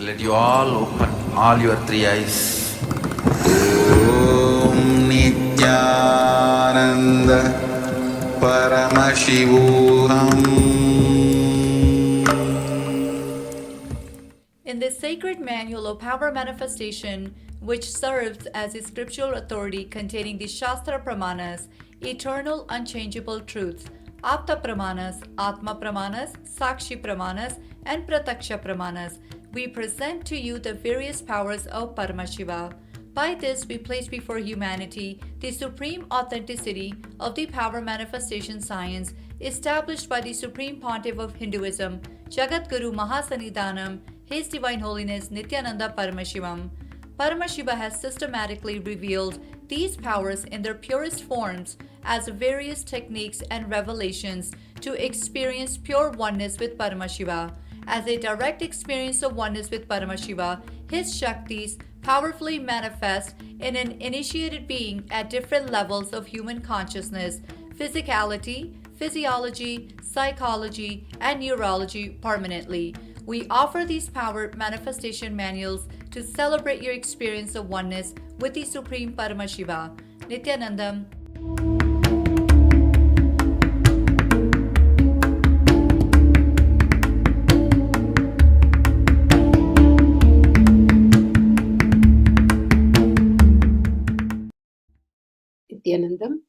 Let you all open all your three eyes. Om Nithyananda Paramashivoham. In this sacred manual of power manifestation, which serves as a scriptural authority containing the Shastra Pramanas, eternal unchangeable truths, Apta Pramanas, Atma Pramanas, Sakshi Pramanas, and Prataksha Pramanas, we present to you the various powers of Paramashiva. By this, we place before humanity the supreme authenticity of the power manifestation science established by the Supreme Pontiff of Hinduism, Jagadguru Mahasanidhanam, His Divine Holiness Nithyananda Paramashivam. Paramashiva has systematically revealed these powers in their purest forms as various techniques and revelations to experience pure oneness with Paramashiva. As a direct experience of oneness with Paramashiva, his Shaktis powerfully manifest in an initiated being at different levels of human consciousness, physicality, physiology, psychology, and neurology permanently. We offer these power manifestation manuals to celebrate your experience of oneness with the Supreme Paramashiva. Nithyanandam. Nithyanandam,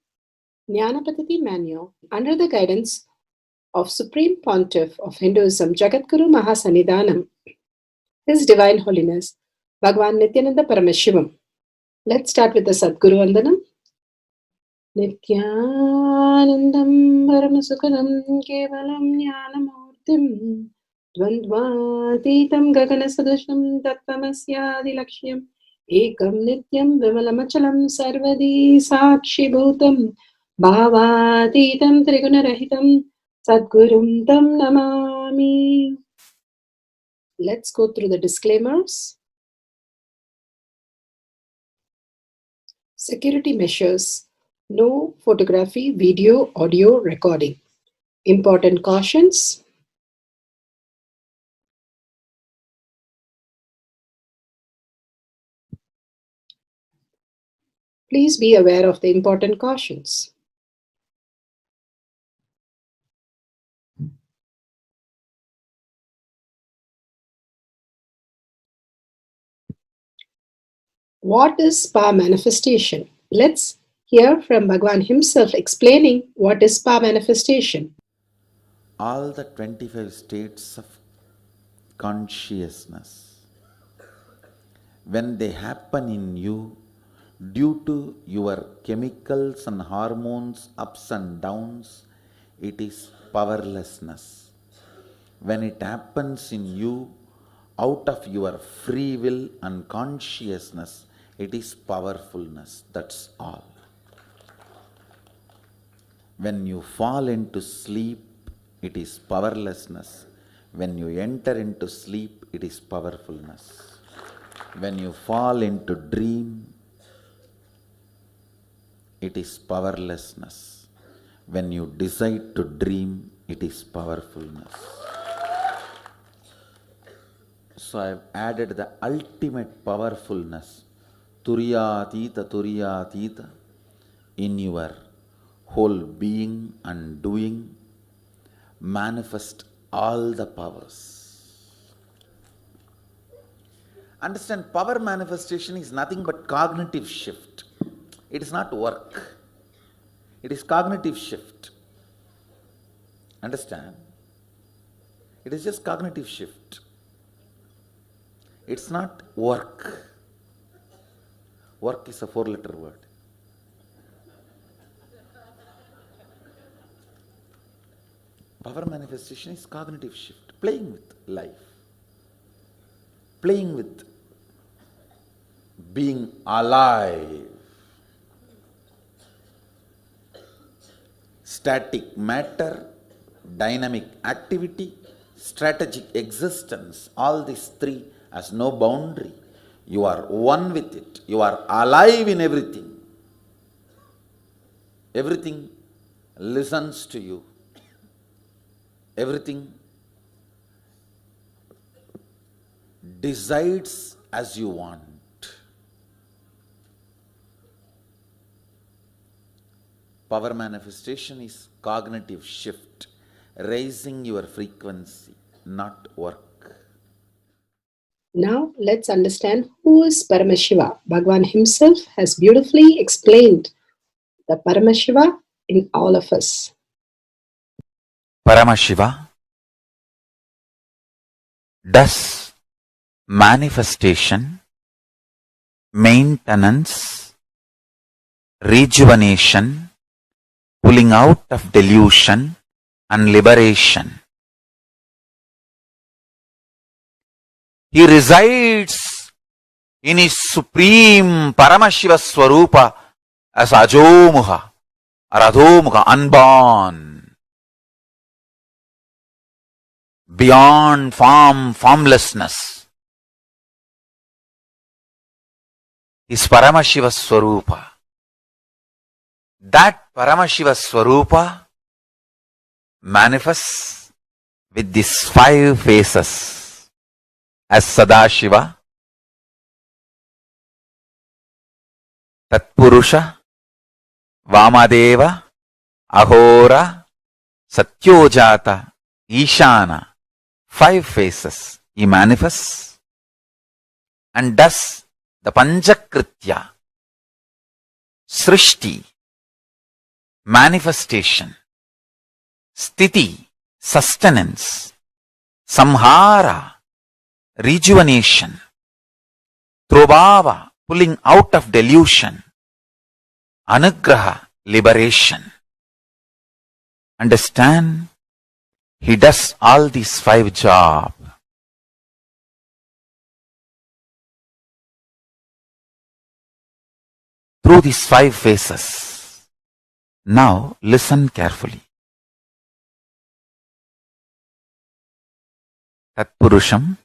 Jnana Paddhati Manual, under the guidance of Supreme Pontiff of Hinduism, Jagadguru Mahasanidhanam, His Divine Holiness, Bhagavan Nithyananda Paramashivam. Let's start with the Sadguru Vandanam. Nithyanandam Paramasukadam Kevalam Jnanamurtim Dvandvatitam Gaganasadusham Tattvamasyaadilakshmyam Ekam Nityam Vimalamachalam Sarvadi Sakshi Bhutam Bhavatitam Trigunarahitam Sadgurum Tam Namami. Let's go through the disclaimers. Security measures. No photography, video, audio recording. Important cautions. Please be aware of the important cautions. What is power manifestation? Let's hear from Bhagavan himself explaining what is power manifestation. All the 25 states of consciousness, when they happen in you due to your chemicals and hormones ups and downs, it is powerlessness. When it happens in you out of your free will and consciousness, it is powerfulness. That's all. When you fall into sleep, it is powerlessness. When you enter into sleep, it is powerfulness. When you fall into dream, it is powerlessness. When you decide to dream, it is powerfulness. So I have added the ultimate powerfulness, Turiyatita, in your whole being and doing. Manifest all the powers. Understand, power manifestation is nothing but cognitive shift. It is not work. It is cognitive shift. Understand? It is just cognitive shift. It's not work. Work is a 4-letter word. Power manifestation is cognitive shift, playing with life, playing with being alive. Static matter, dynamic activity, strategic existence, all these three has no boundary. You are one with it. You are alive in everything. Everything listens to you. Everything decides as you want. Power manifestation is cognitive shift, raising your frequency, not work. Now let's understand who is Paramashiva. Bhagavan himself has beautifully explained the Paramashiva in all of us. Paramashiva does manifestation, maintenance, rejuvenation, pulling out of delusion and liberation. He resides in his supreme Paramashiva Swarupa as Ajomuha or Adhomuha, unborn, beyond form, formlessness. Is Paramashiva Swarupa. That Paramashiva Swarupa manifests with these 5 faces as Sadashiva, Tatpurusha, Vamadeva, Ahora, Satyojata, Ishana. 5 faces he manifests and does the Panchakritya, Srishti, manifestation, Sthiti, sustenance, Samhara, rejuvenation, Trobhava, pulling out of delusion, Anugraha, liberation. Understand? He does all these 5 jobs. Through these 5 phases. Now listen carefully. Tatpurusham,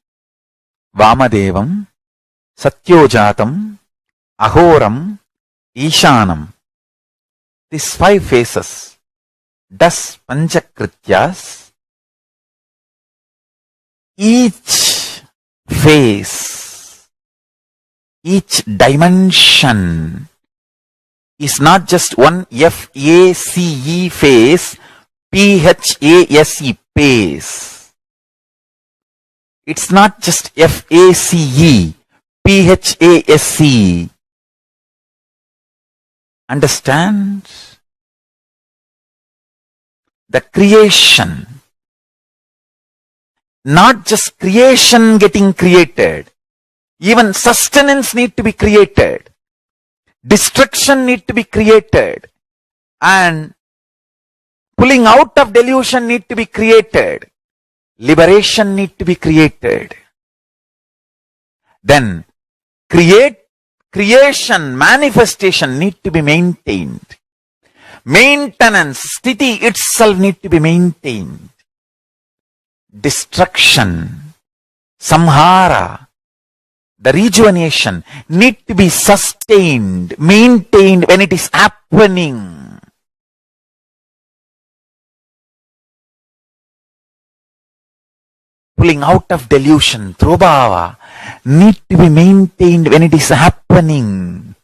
Vamadevam, Satyojatam, Ahoram, Ishanam. These 5 phases does Panchakrityas. Each phase, each dimension is not just one F-A-C-E phase, P-H-A-S-E phase. It's not just F-A-C-E, P-H-A-S-E. Understand? The creation, not just creation getting created, even sustenance need to be created, destruction need to be created, and pulling out of delusion need to be created, liberation need to be created. Then creation, manifestation need to be maintained. Maintenance, sthiti itself need to be maintained. Destruction, samhara, the rejuvenation need to be sustained, maintained when it is happening. Pulling out of delusion, trobhava, need to be maintained when it is happening.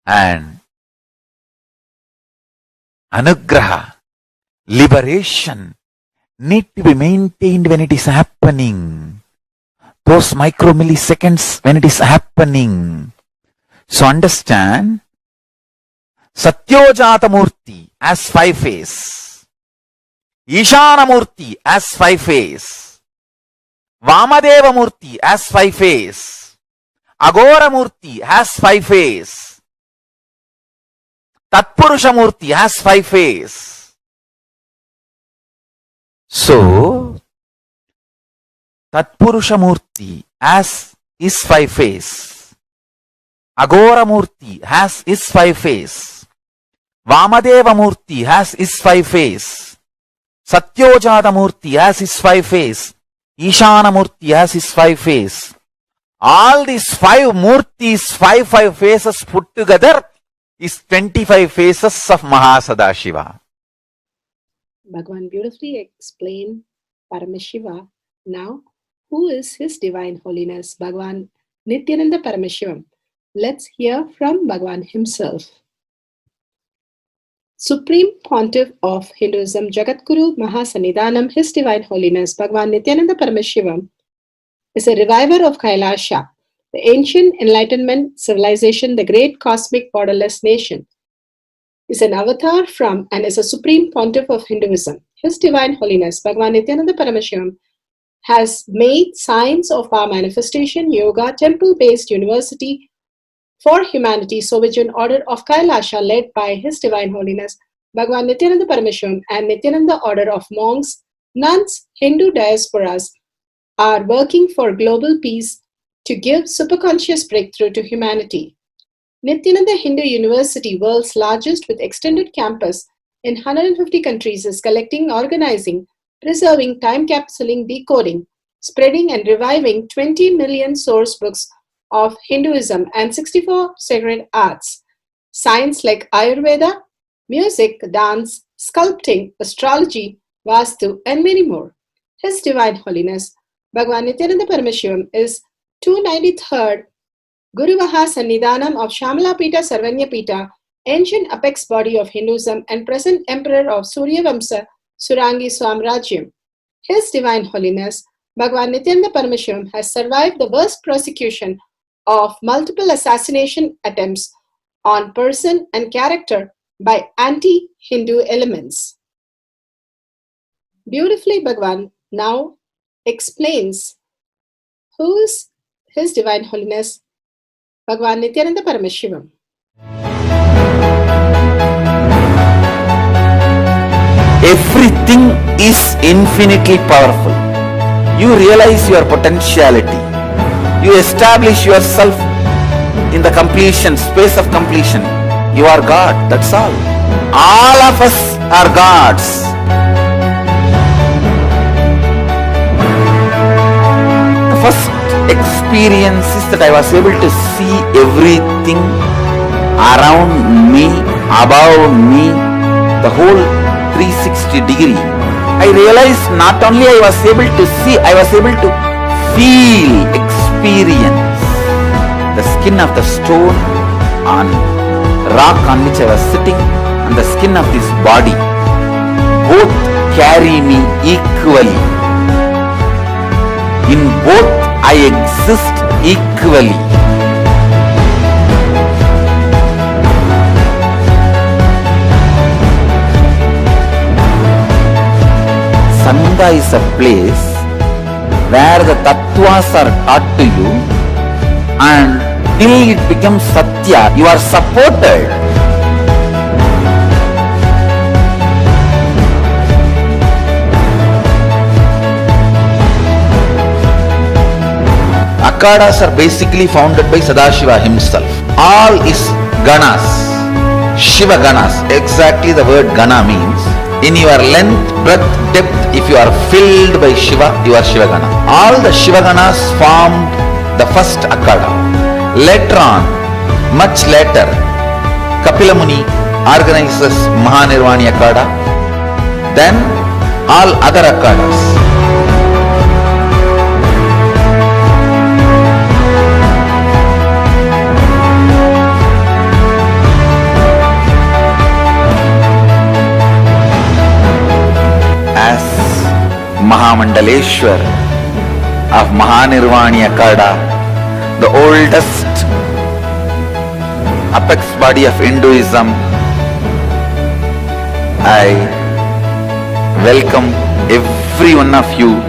And anugraha, liberation, need to be maintained when it is happening. Those micromilliseconds when it is happening. So understand, Satyojata Murti as 5 phase, Ishana Murti as 5 phase, Vamadeva Murti as 5 phase, Agora Murti has 5 phase, Tatpurusha Murti has 5 phase. So, Tatpurusha Murti has his 5 phase. Agora Murti has his 5 phase. Vamadeva Murti has his 5 phase. Satyojata Murti has his 5 phase. Ishana Murti has his 5 phase. All these 5 Murtis, 5 phases put together is 25 phases of Mahasadashiva. Bhagavan beautifully explained Paramashiva. Now, who is His Divine Holiness Bhagavan Nithyananda Paramashivam? Let's hear from Bhagavan himself. Supreme Pontiff of Hinduism, Jagadguru Mahasannidhanam, His Divine Holiness Bhagavan Nithyananda Paramashivam is a reviver of Kailasha, the ancient Enlightenment civilization, the great cosmic borderless nation. Is an avatar from and is a Supreme Pontiff of Hinduism. His Divine Holiness Bhagavan Nithyananda Paramashivam has made science of our manifestation, yoga, temple-based university for humanity, Sovijian order of Kailasha led by His Divine Holiness Bhagavan Nithyananda Paramashivam and Nithyananda order of monks, nuns, Hindu diasporas are working for global peace to give superconscious breakthrough to humanity. Nithyananda Hindu University, world's largest with extended campus in 150 countries, is collecting, organizing, preserving, time capsuling, decoding, spreading and reviving 20 million source books of Hinduism and 64 sacred arts, science like Ayurveda, music, dance, sculpting, astrology, Vastu, and many more. His Divine Holiness Bhagavan Nithyananda Paramashivam is 293rd Guru Mahasannidhanam of Shamalapita Sarvanyapita, ancient apex body of Hinduism and present emperor of Suryavamsa Surangi Swamrajyam. His Divine Holiness Bhagavan Nithyananda Paramashivam has survived the worst persecution of multiple assassination attempts on person and character by anti-Hindu elements. Beautifully, Bhagavan now explains who is His Divine Holiness Bhagavan Nithyananda Paramashivam. Everything is infinitely powerful. You realize your potentiality. You establish yourself in the completion, space of completion. You are God, that's all. All of us are gods. The first experience is that I was able to see everything around me, above me, the whole 360 degree. I realized not only I was able to see, I was able to feel, experience the skin of the stone on rock on which I was sitting and the skin of this body. Both carry me equally. In both I exist equally. Sangha is a place where the tattvas are taught to you, and till it becomes satya, you are supported. Akhadas are basically founded by Sadashiva himself. All is ganas, Shiva ganas. Exactly the word gana means. In your length, breadth, depth, if you are filled by Shiva, you are Shiva Gana. All the Shiva Ganas formed the first Akhada. Later on, much later, Kapila Muni organizes Mahanirvani Akhada. Then all other Akhadas. Mahamandaleshwar of Mahanirvani Akhada, the oldest apex body of Hinduism, I welcome every one of you.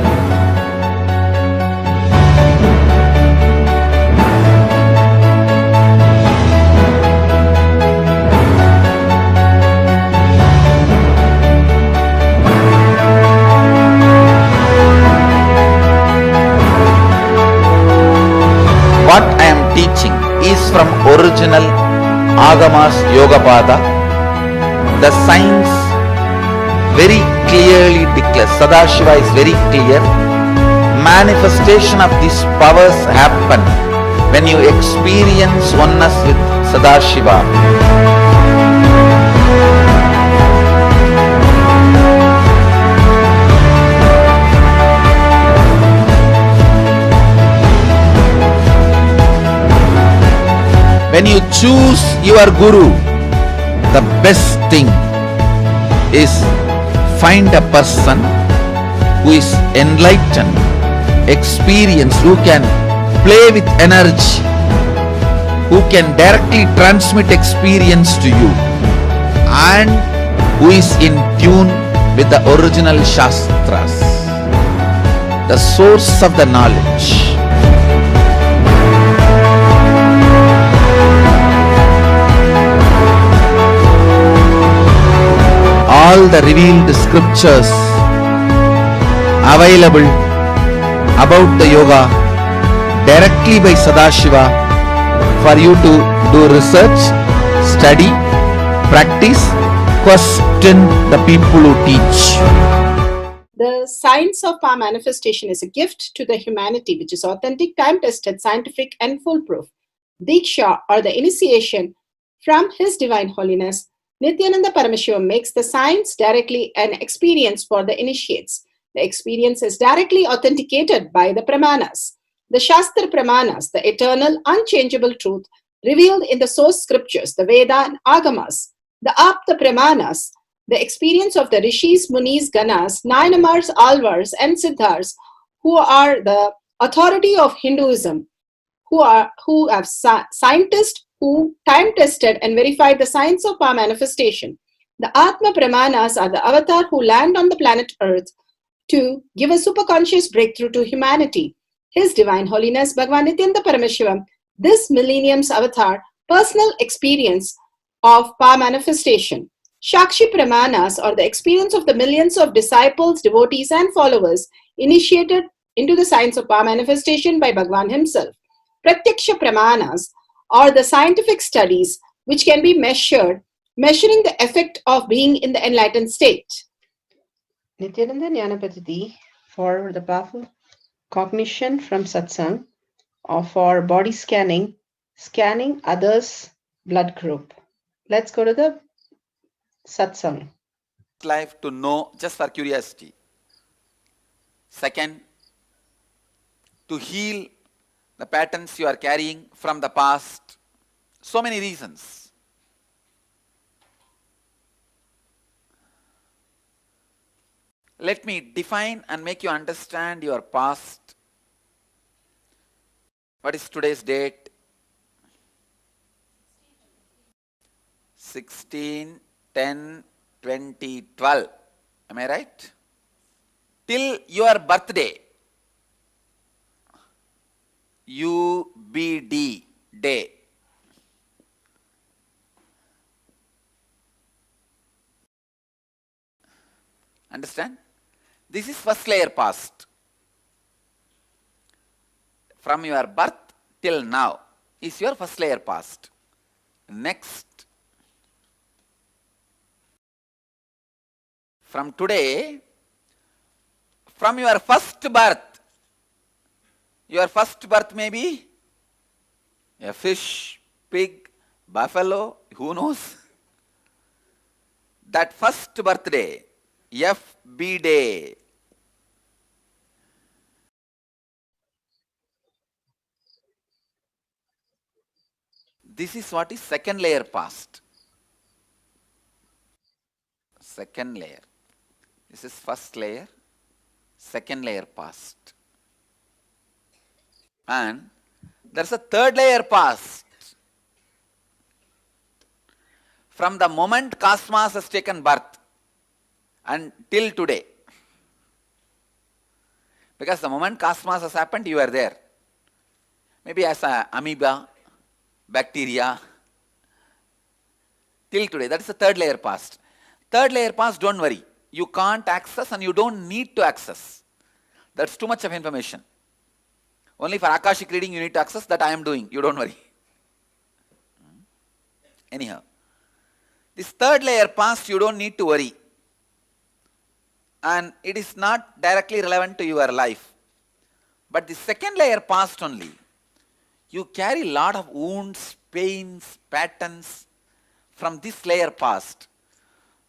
What I am teaching is from original Agamas Yogapada. The science very clearly declares, Sadashiva is very clear, manifestation of these powers happen when you experience oneness with Sadashiva. you choose your guru, the best thing is find a person who is enlightened, experienced, who can play with energy, who can directly transmit experience to you, and who is in tune with the original Shastras, the source of the knowledge. All the revealed scriptures available about the yoga directly by Sadashiva for you to do research, study, practice, question the people who teach. The science of power manifestation is a gift to the humanity, which is authentic, time-tested, scientific, and foolproof. Diksha, or the initiation from His Divine Holiness, Nithyananda Paramashiva, makes the science directly an experience for the initiates. The experience is directly authenticated by the Pramanas. The Shastra Pramanas, the eternal, unchangeable truth revealed in the source scriptures, the Veda and Agamas. The Apta Pramanas, the experience of the Rishis, Munis, Ganas, Nayanamars, Alvars, and Siddhars, who are the authority of Hinduism, who have scientists who time-tested and verified the science of power manifestation. The Atma Pramanas are the avatar who land on the planet Earth to give a superconscious breakthrough to humanity. His Divine Holiness Bhagavan Nithyananda Paramashiva, this millennium's avatar, personal experience of power manifestation. Shakshi Pramanas, or the experience of the millions of disciples, devotees, and followers initiated into the science of power manifestation by Bhagavan himself. Pratyaksha Pramanas, or the scientific studies which can be measuring the effect of being in the enlightened state. Nithyananda Jnana Paddhati for the powerful cognition from satsang, or for body scanning, scanning others' blood group. Let's go to the satsang. Life to know just for curiosity. Second, to heal the patterns you are carrying from the past. So many reasons. Let me define and make you understand your past. What is today's date? 16/10/2012. Am I right? Till your birthday, UBD day. Understand? This is first layer past. From your birth till now is your first layer past. Next, from today, from your first birth may be a fish, pig, buffalo, who knows? That first birthday, FB day. This is what is second layer past. Second layer. This is first layer, second layer past. And there's a third layer past. From the moment cosmos has taken birth until today. Because the moment cosmos has happened, you are there. Maybe as an amoeba, bacteria, till today. That is the third layer past. Third layer past, don't worry. You can't access and you don't need to access. That's too much of information. Only for Akashic reading you need to access. That I am doing. You don't worry. Anyhow, this third layer past you don't need to worry. And it is not directly relevant to your life. But the second layer past only, you carry a lot of wounds, pains, patterns from this layer past.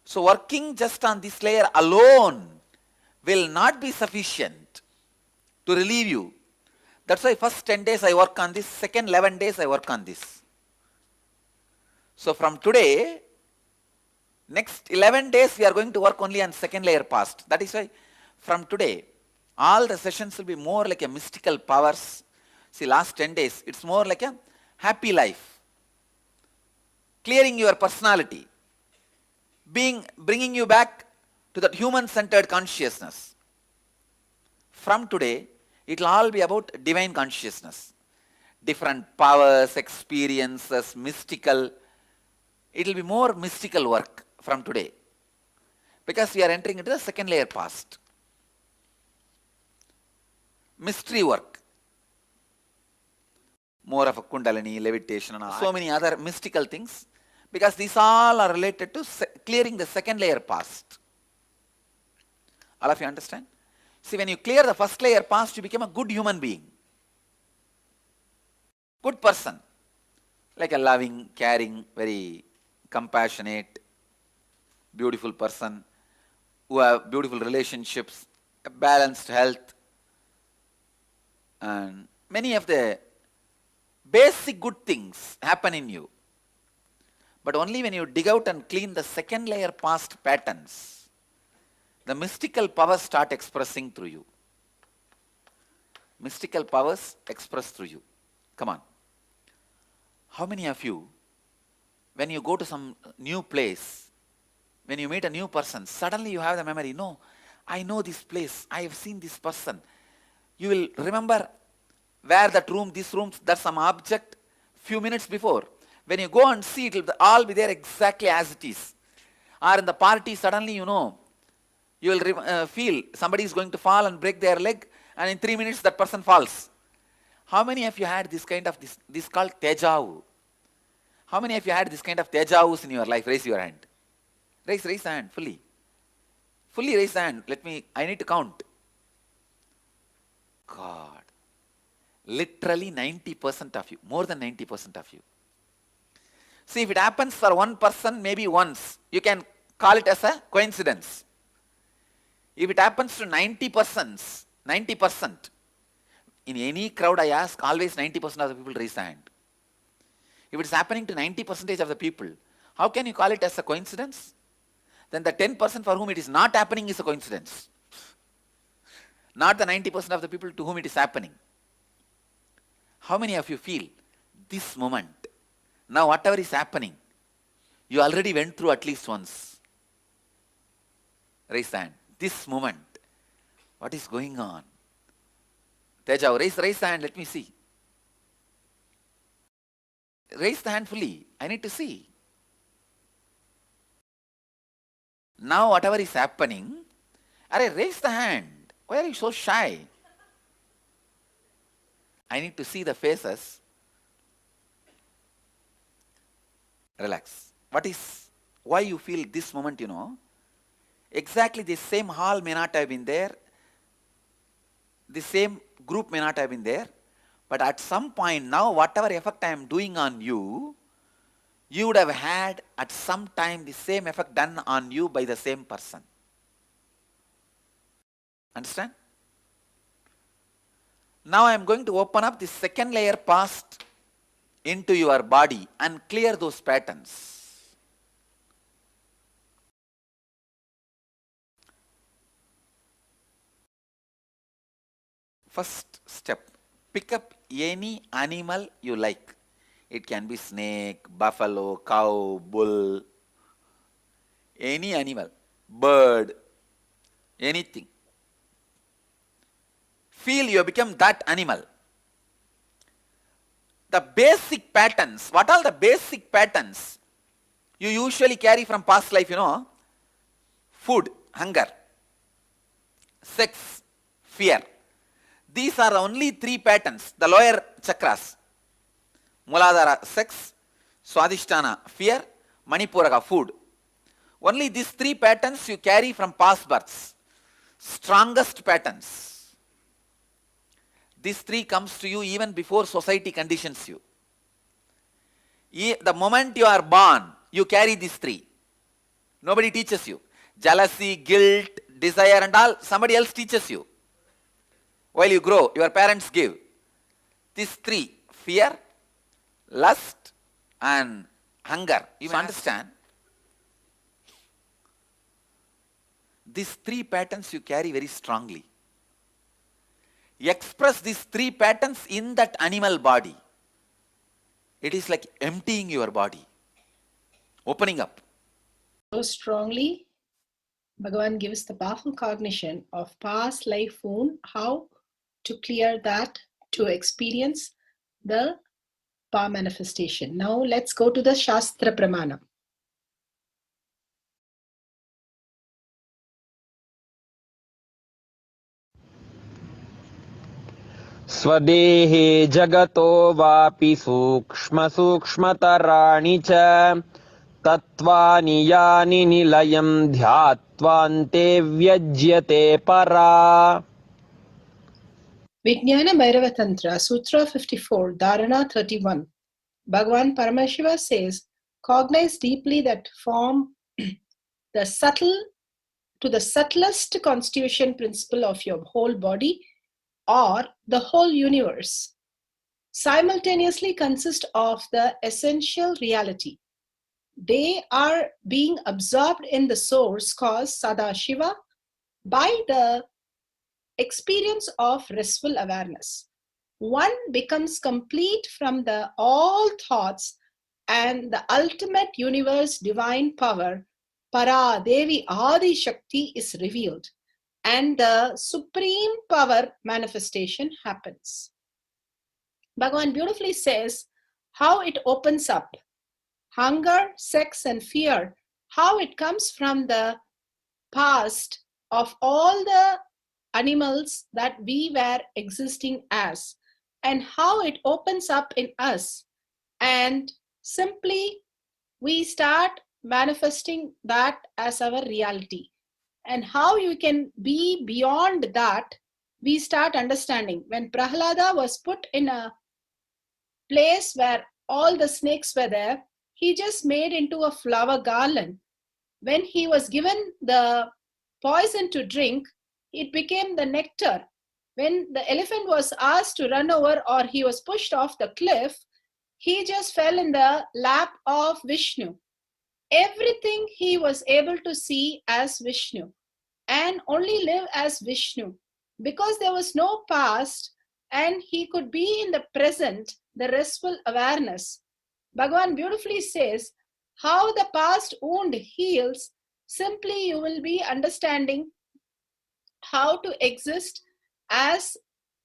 So working just on this layer alone will not be sufficient to relieve you. That's why first 10 days I work on this, second 11 days I work on this. So from today, next 11 days we are going to work only on second layer past. That is why from today, all the sessions will be more like a mystical powers. See, last 10 days, it's more like a happy life. Clearing your personality. Bringing you back to that human-centered consciousness. From today, it will all be about divine consciousness. Different powers, experiences, mystical. It will be more mystical work from today. Because we are entering into the second layer past. Mystery work. More of a kundalini, levitation and so many other mystical things. Because these all are related to clearing the second layer past. All of you understand? See, when you clear the first layer past, you become a good human being. Good person. Like a loving, caring, very compassionate, beautiful person, who have beautiful relationships, a balanced health, and many of the basic good things happen in you. But only when you dig out and clean the second layer past patterns, the mystical powers start expressing through you. Mystical powers express through you. Come on. How many of you, when you go to some new place, when you meet a new person, suddenly you have the memory, no, I know this place, I have seen this person. You will remember where that room, this room, that's some object, few minutes before. When you go and see, it will all be there exactly as it is. Or in the party, suddenly you know, you will feel somebody is going to fall and break their leg, and in 3 minutes that person falls. How many of you had this kind of, this called deja vu? How many of you had this kind of deja vus in your life? Raise your hand. Raise the hand, fully. Fully raise the hand. I need to count. God. Literally 90% of you, more than 90% of you. See, if it happens for one person, maybe once, you can call it as a coincidence. If it happens to 90%, in any crowd I ask, always 90% of the people raise the hand. If it is happening to 90% of the people, how can you call it as a coincidence? Then the 10% for whom it is not happening is a coincidence. Not the 90% of the people to whom it is happening. How many of you feel this moment, now whatever is happening, you already went through at least once? Raise the hand. This moment, what is going on? Teja, raise the hand, let me see. Raise the hand fully, I need to see. Now whatever is happening, raise the hand. Why are you so shy? I need to see the faces. Relax. Why you feel this moment, exactly the same hall may not have been there, the same group may not have been there, but at some point now, whatever effect I am doing on you, you would have had at some time the same effect done on you by the same person. Understand? Now I am going to open up the second layer past into your body and clear those patterns. First step, pick up any animal you like. It can be snake, buffalo, cow, bull, any animal, bird, anything. Feel you have become that animal. The basic patterns, what are the basic patterns you usually carry from past life, Food, hunger, sex, fear. These are the only 3 patterns, the lower chakras. Muladhara, sex, Swadhisthana, fear, Manipuraka, food. Only these 3 patterns you carry from past births. Strongest patterns. These 3 comes to you even before society conditions you. The moment you are born, you carry these 3. Nobody teaches you. Jealousy, guilt, desire and all, somebody else teaches you. While you grow, your parents give. These 3, fear, lust and hunger. You understand? These three patterns you carry very strongly. Express these three patterns in that animal body. It is like emptying your body, opening up. So strongly, Bhagavan gives the powerful cognition of past life wound, how to clear that, to experience the Pa manifestation. Now let's go to the Shastra Pramana. स्वदेहे जगतो वापि सूक्ष्मतराणि च तत्त्वानि यानि निलयं ध्यात्वान्ते व्यज्यते परा. Vijnana Bhairava Tantra, Sutra 54, Dharana 31. Bhagavan Paramashiva says, cognize deeply that form the subtlest constitution principle of your whole body or the whole universe simultaneously consist of the essential reality. They are being absorbed in the source cause Sadashiva by the experience of restful awareness. One becomes complete from the all thoughts and the ultimate universe divine power, Para Devi Adi Shakti, is revealed and the supreme power manifestation happens. Bhagavan beautifully says how it opens up. Hunger, sex and fear, how it comes from the past of all the animals that we were existing as, and how it opens up in us, and simply we start manifesting that as our reality. And how you can be beyond that, we start understanding. When Prahlada was put in a place where all the snakes were there, he just made into a flower garland. When he was given the poison to drink, it became the nectar. When the elephant was asked to run over or he was pushed off the cliff, he just fell in the lap of Vishnu. Everything he was able to see as Vishnu and only live as Vishnu, because there was no past and he could be in the present, the restful awareness. Bhagavan beautifully says how the past wound heals. Simply you will be understanding how to exist as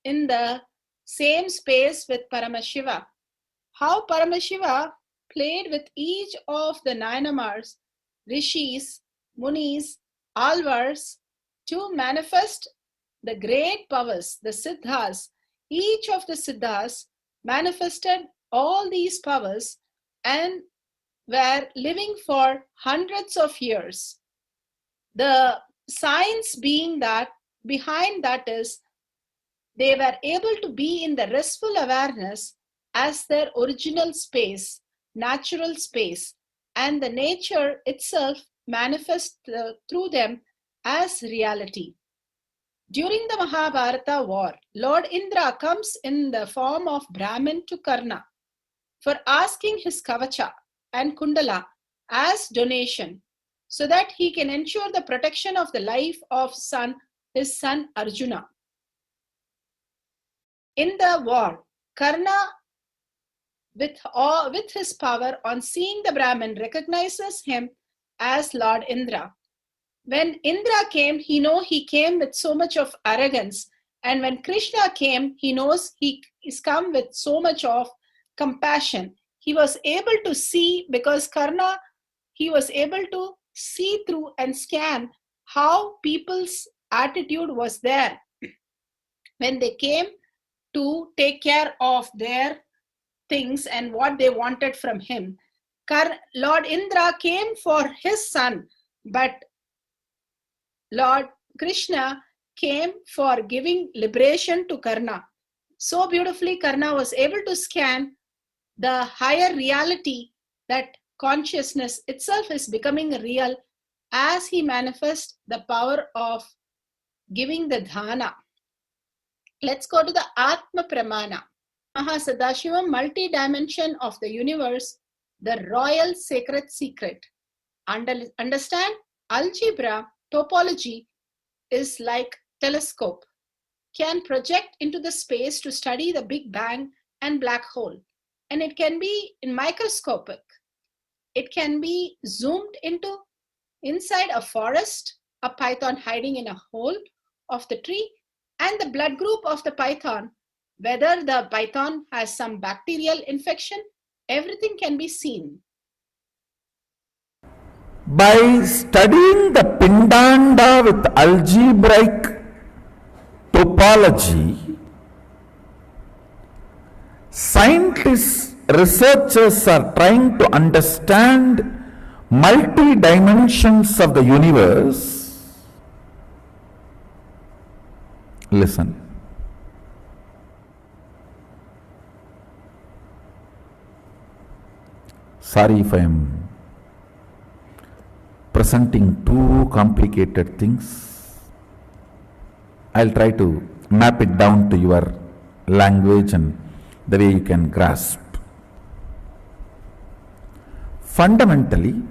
in the same space with Paramashiva. How Paramashiva played with each of the Nayanamars, Rishis, Munis, Alvars to manifest the great powers, the Siddhas. Each of the Siddhas manifested all these powers and were living for hundreds of years. The science being that behind that is they were able to be in the restful awareness as their original space, natural space, and the nature itself manifests through them as reality. During the Mahabharata war, Lord Indra comes in the form of Brahmin to Karna for asking his Kavacha and Kundala as donation so that he can ensure the protection of the life of his son Arjuna. In the war, Karna, with his power, on seeing the Brahmin, recognizes him as Lord Indra. When Indra came, he came with so much of arrogance. And when Krishna came, he knows he is come with so much of compassion. He was able to see, because Karna, he was able to see through and scan how people's attitude was there when they came to take care of their things and what they wanted from him. Lord Indra came for his son, but Lord Krishna came for giving liberation to Karna. So beautifully, Karna was able to scan the higher reality that consciousness itself is becoming real as he manifests the power of giving the dhana. Let's go to the Atma Pramana. Mahasadashiva, multi-dimension of the universe, the royal sacred secret. Understand? Algebra topology is like telescope, can project into the space to study the Big Bang and black hole. And it can be in microscopic. It can be zoomed into inside a forest, a python hiding in a hole of the tree, and the blood group of the python, whether the python has some bacterial infection, everything can be seen. By studying the Pindanda with algebraic topology, scientists, researchers are trying to understand multi-dimensions of the universe. Listen. Sorry if I am presenting too complicated things. I'll try to map it down to your language and the way you can grasp. Fundamentally,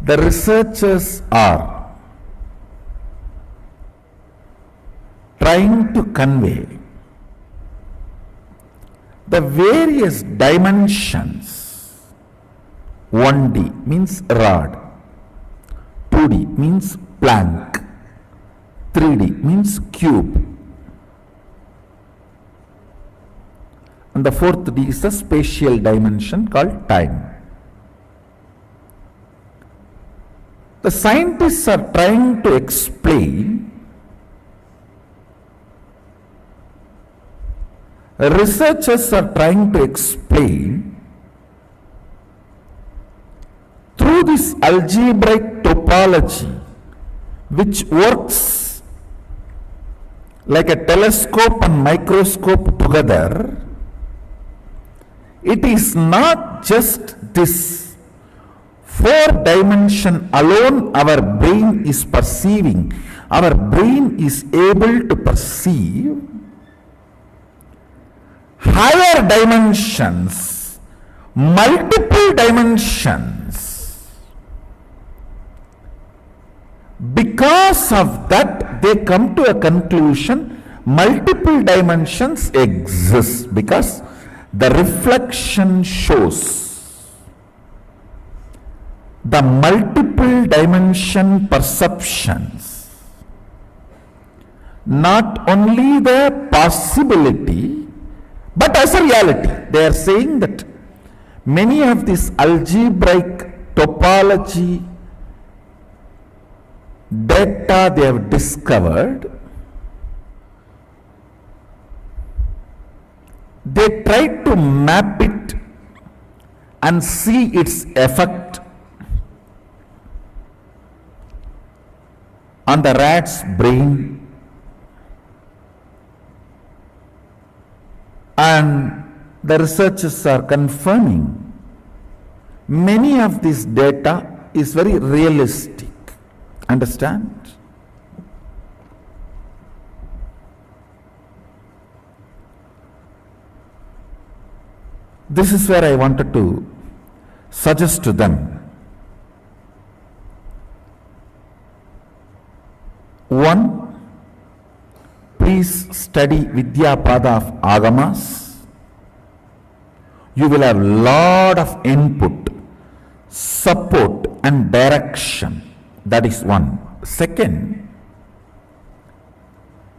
the researchers are trying to convey the various dimensions. 1D means rod, 2D means plank, 3D means cube, and the fourth D is the spatial dimension called time. The scientists are trying to explain, researchers are trying to explain through this algebraic topology, which works like a telescope and microscope together. It is not just this 4-dimension alone our brain is perceiving. Our brain is able to perceive higher dimensions, multiple dimensions. Because of that, they come to a conclusion, multiple dimensions exist because the reflection shows the multiple dimension perceptions, not only the possibility, but as a reality. They are saying that many of these algebraic topology data they have discovered, they try to map it and see its effect on the rat's brain, and the researchers are confirming many of this data is very realistic. Understand? This is where I wanted to suggest to them. One, please study Vidyapada of Agamas. You will have lot of input, support and direction. That is one. Second,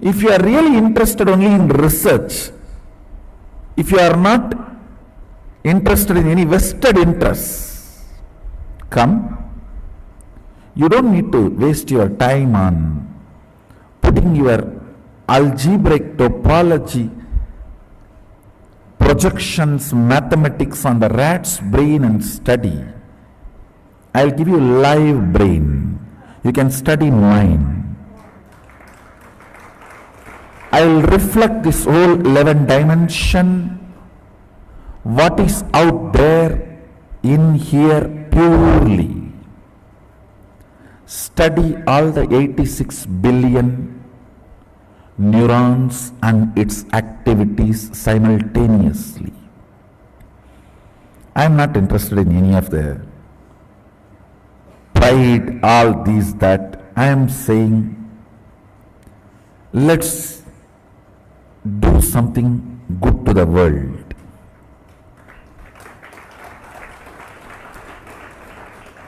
if you are really interested only in research, if you are not interested in any vested interests, come. You don't need to waste your time on putting your algebraic topology, projections, mathematics on the rat's brain and study. I'll give you live brain. You can study mine. I'll reflect this whole 11 dimension. What is out there in here purely. Study all the 86 billion neurons and its activities simultaneously. I am not interested in any of the pride, all these that. I am saying, let's do something good to the world.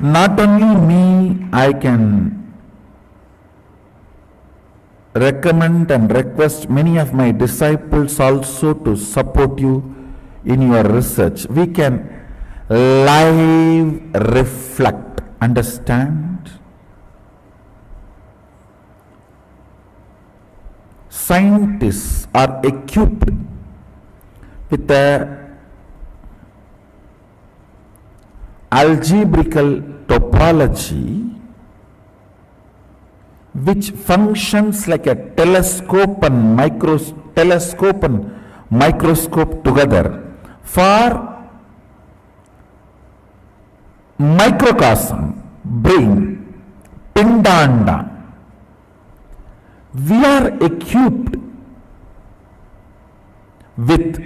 Not only me, I can recommend and request many of my disciples also to support you in your research. We can live reflect, understand? Scientists are equipped with a algebraical topology which functions like a telescope and microscope together for microcosm, brain, Pindanda. We are equipped with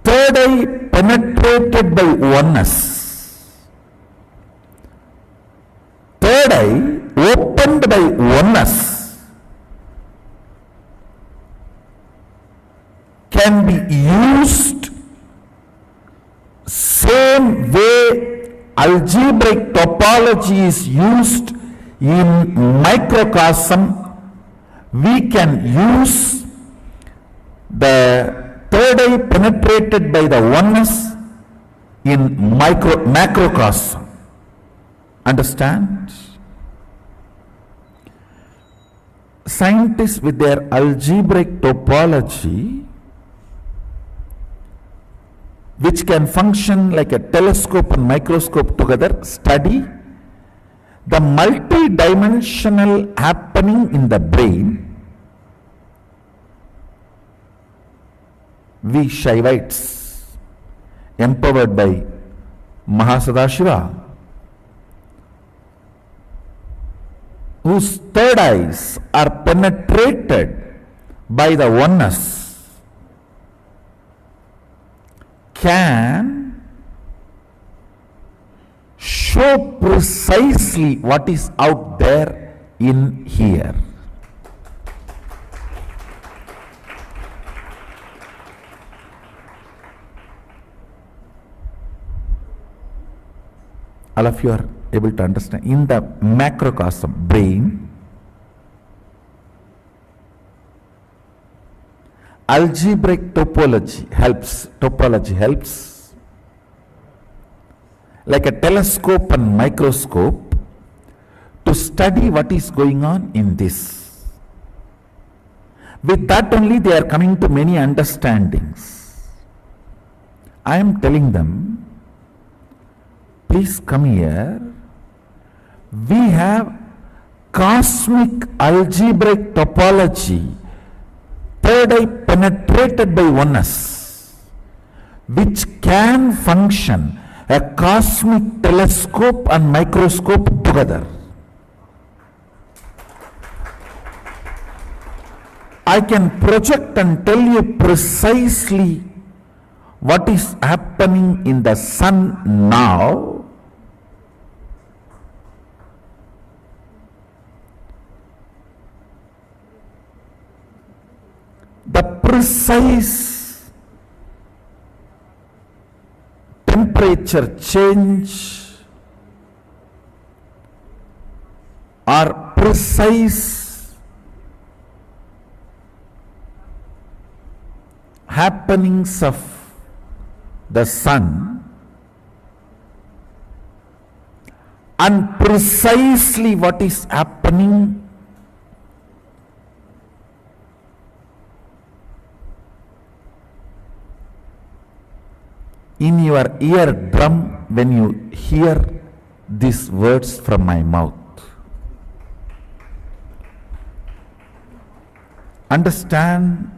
third eye penetrated by oneness, third eye opened by oneness, can be used same way algebraic topology is used in microcosm. We can use the third eye penetrated by the oneness in macrocosm. Understand? Scientists with their algebraic topology, which can function like a telescope and microscope together, study the multi-dimensional happening in the brain. We Shaivites, empowered by Mahasadashiva, whose third eyes are penetrated by the oneness, can show precisely what is out there in here. All of you are able to understand. In the macrocosm brain, algebraic topology helps like a telescope and microscope to study what is going on in this. With that only they are coming to many understandings. I am telling them, please come here. We have cosmic algebraic topology, third eye penetrated by oneness, which can function a cosmic telescope and microscope together. I can project and tell you precisely what is happening in the sun now. The precise temperature change or precise happenings of the sun, and precisely what is happening in your eardrum when you hear these words from my mouth. Understand?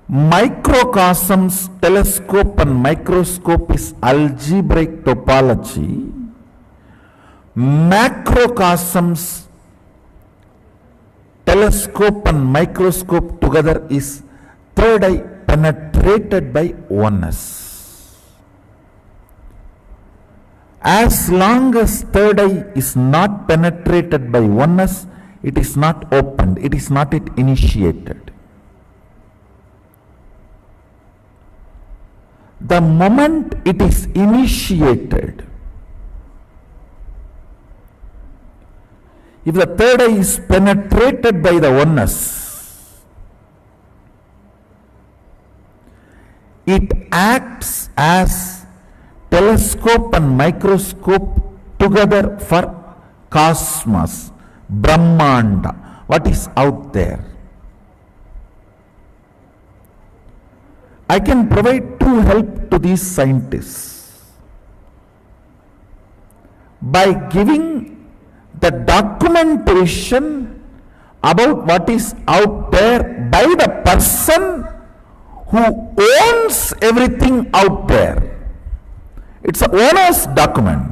Microcosm's telescope and microscope is algebraic topology. Macrocosm's telescope and microscope together is third eye penetrated by oneness. As long as third eye is not penetrated by oneness, it is not opened, it is not yet initiated. The moment it is initiated, if the third eye is penetrated by the oneness, it acts as telescope and microscope together for cosmos, Brahmanda, what is out there. I can provide true help to these scientists by giving the documentation about what is out there by the person who owns everything out there. It's an owner's document.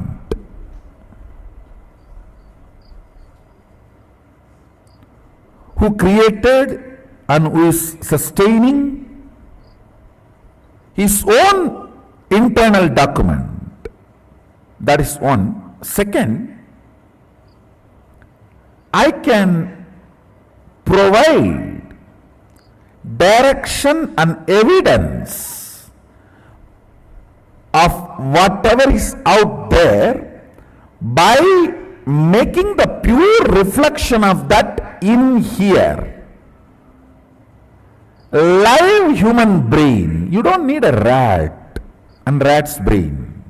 Who created and who is sustaining his own internal document. That is one. Second, I can provide direction and evidence of whatever is out there by making the pure reflection of that in here. Live human brain. You don't need a rat and rat's brain.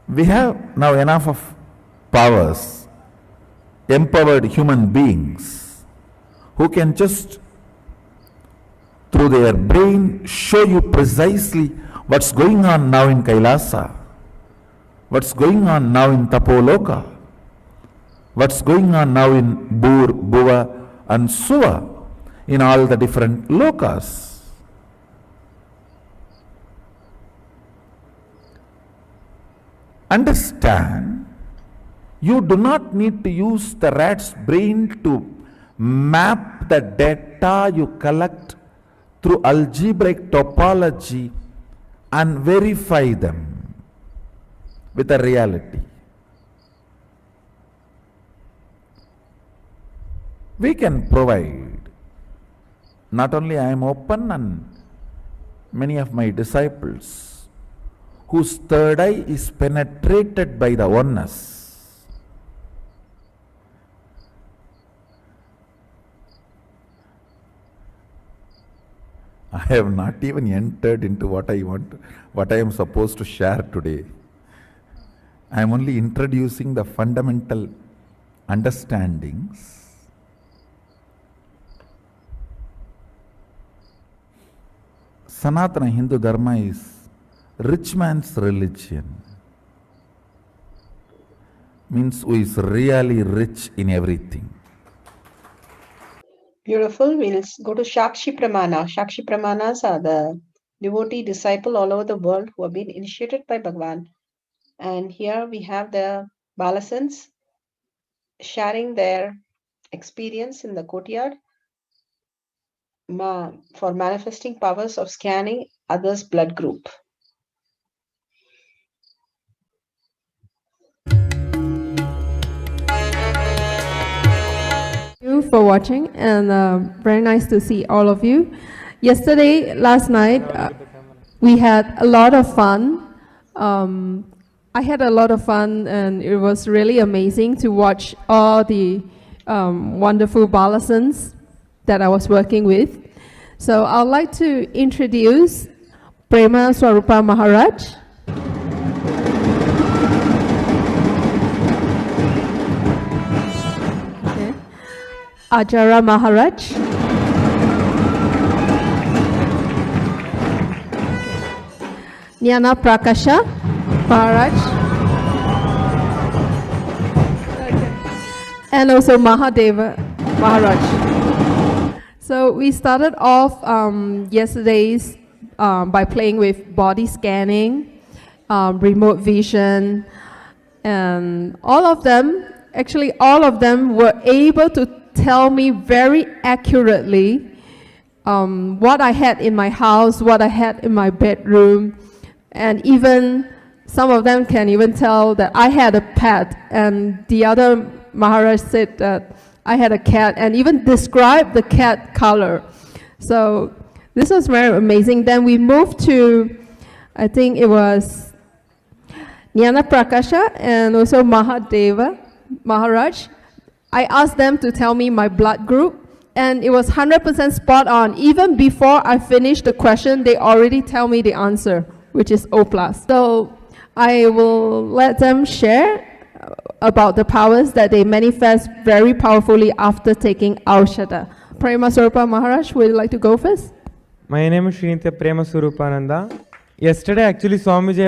We have now enough of powers, empowered human beings who can just through their brain show you precisely what's going on now in Kailasa, what's going on now in Tapoloka, what's going on now in Bur, Bhuva and Suva, in all the different lokas. Understand, you do not need to use the rat's brain to map the data you collect through algebraic topology and verify them with a reality. We can provide, not only I am open, and many of my disciples whose third eye is penetrated by the oneness. I have not even entered into what I want, what I am supposed to share today. I am only introducing the fundamental understandings. Sanatana Hindu Dharma is rich man's religion. Means who is really rich in everything. Beautiful. We'll go to Shakshi Pramana. Shakshi Pramanas are the devotee disciple all over the world who have been initiated by Bhagavan. And here we have the Balasans sharing their experience in the courtyard for manifesting powers of scanning others' blood group. Thank you for watching, and very nice to see all of you. Last night, we had a lot of fun. I had a lot of fun, and it was really amazing to watch all the wonderful Balasans that I was working with. So I'd like to introduce Prema Swarupa Maharaj. Okay. Ajara Maharaj. Jnana Prakasha Maharaj. And also Mahadeva Maharaj. So we started off yesterday's by playing with body scanning, remote vision, and all of them were able to tell me very accurately what I had in my house, what I had in my bedroom, and even some of them can even tell that I had a pet, and the other Maharaj said that I had a cat, and even described the cat color. So this was very amazing. Then we moved to, I think it was Jnana Prakasha and also Mahadeva Maharaj. I asked them to tell me my blood group, and it was 100% spot on. Even before I finished the question, they already tell me the answer, which is O+. So I will let them share about the powers that they manifest very powerfully after taking Aushada. Prema Maharaj, would you like to go first? My name is Srinitya Prema Surupananda. Yesterday, actually, Swamiji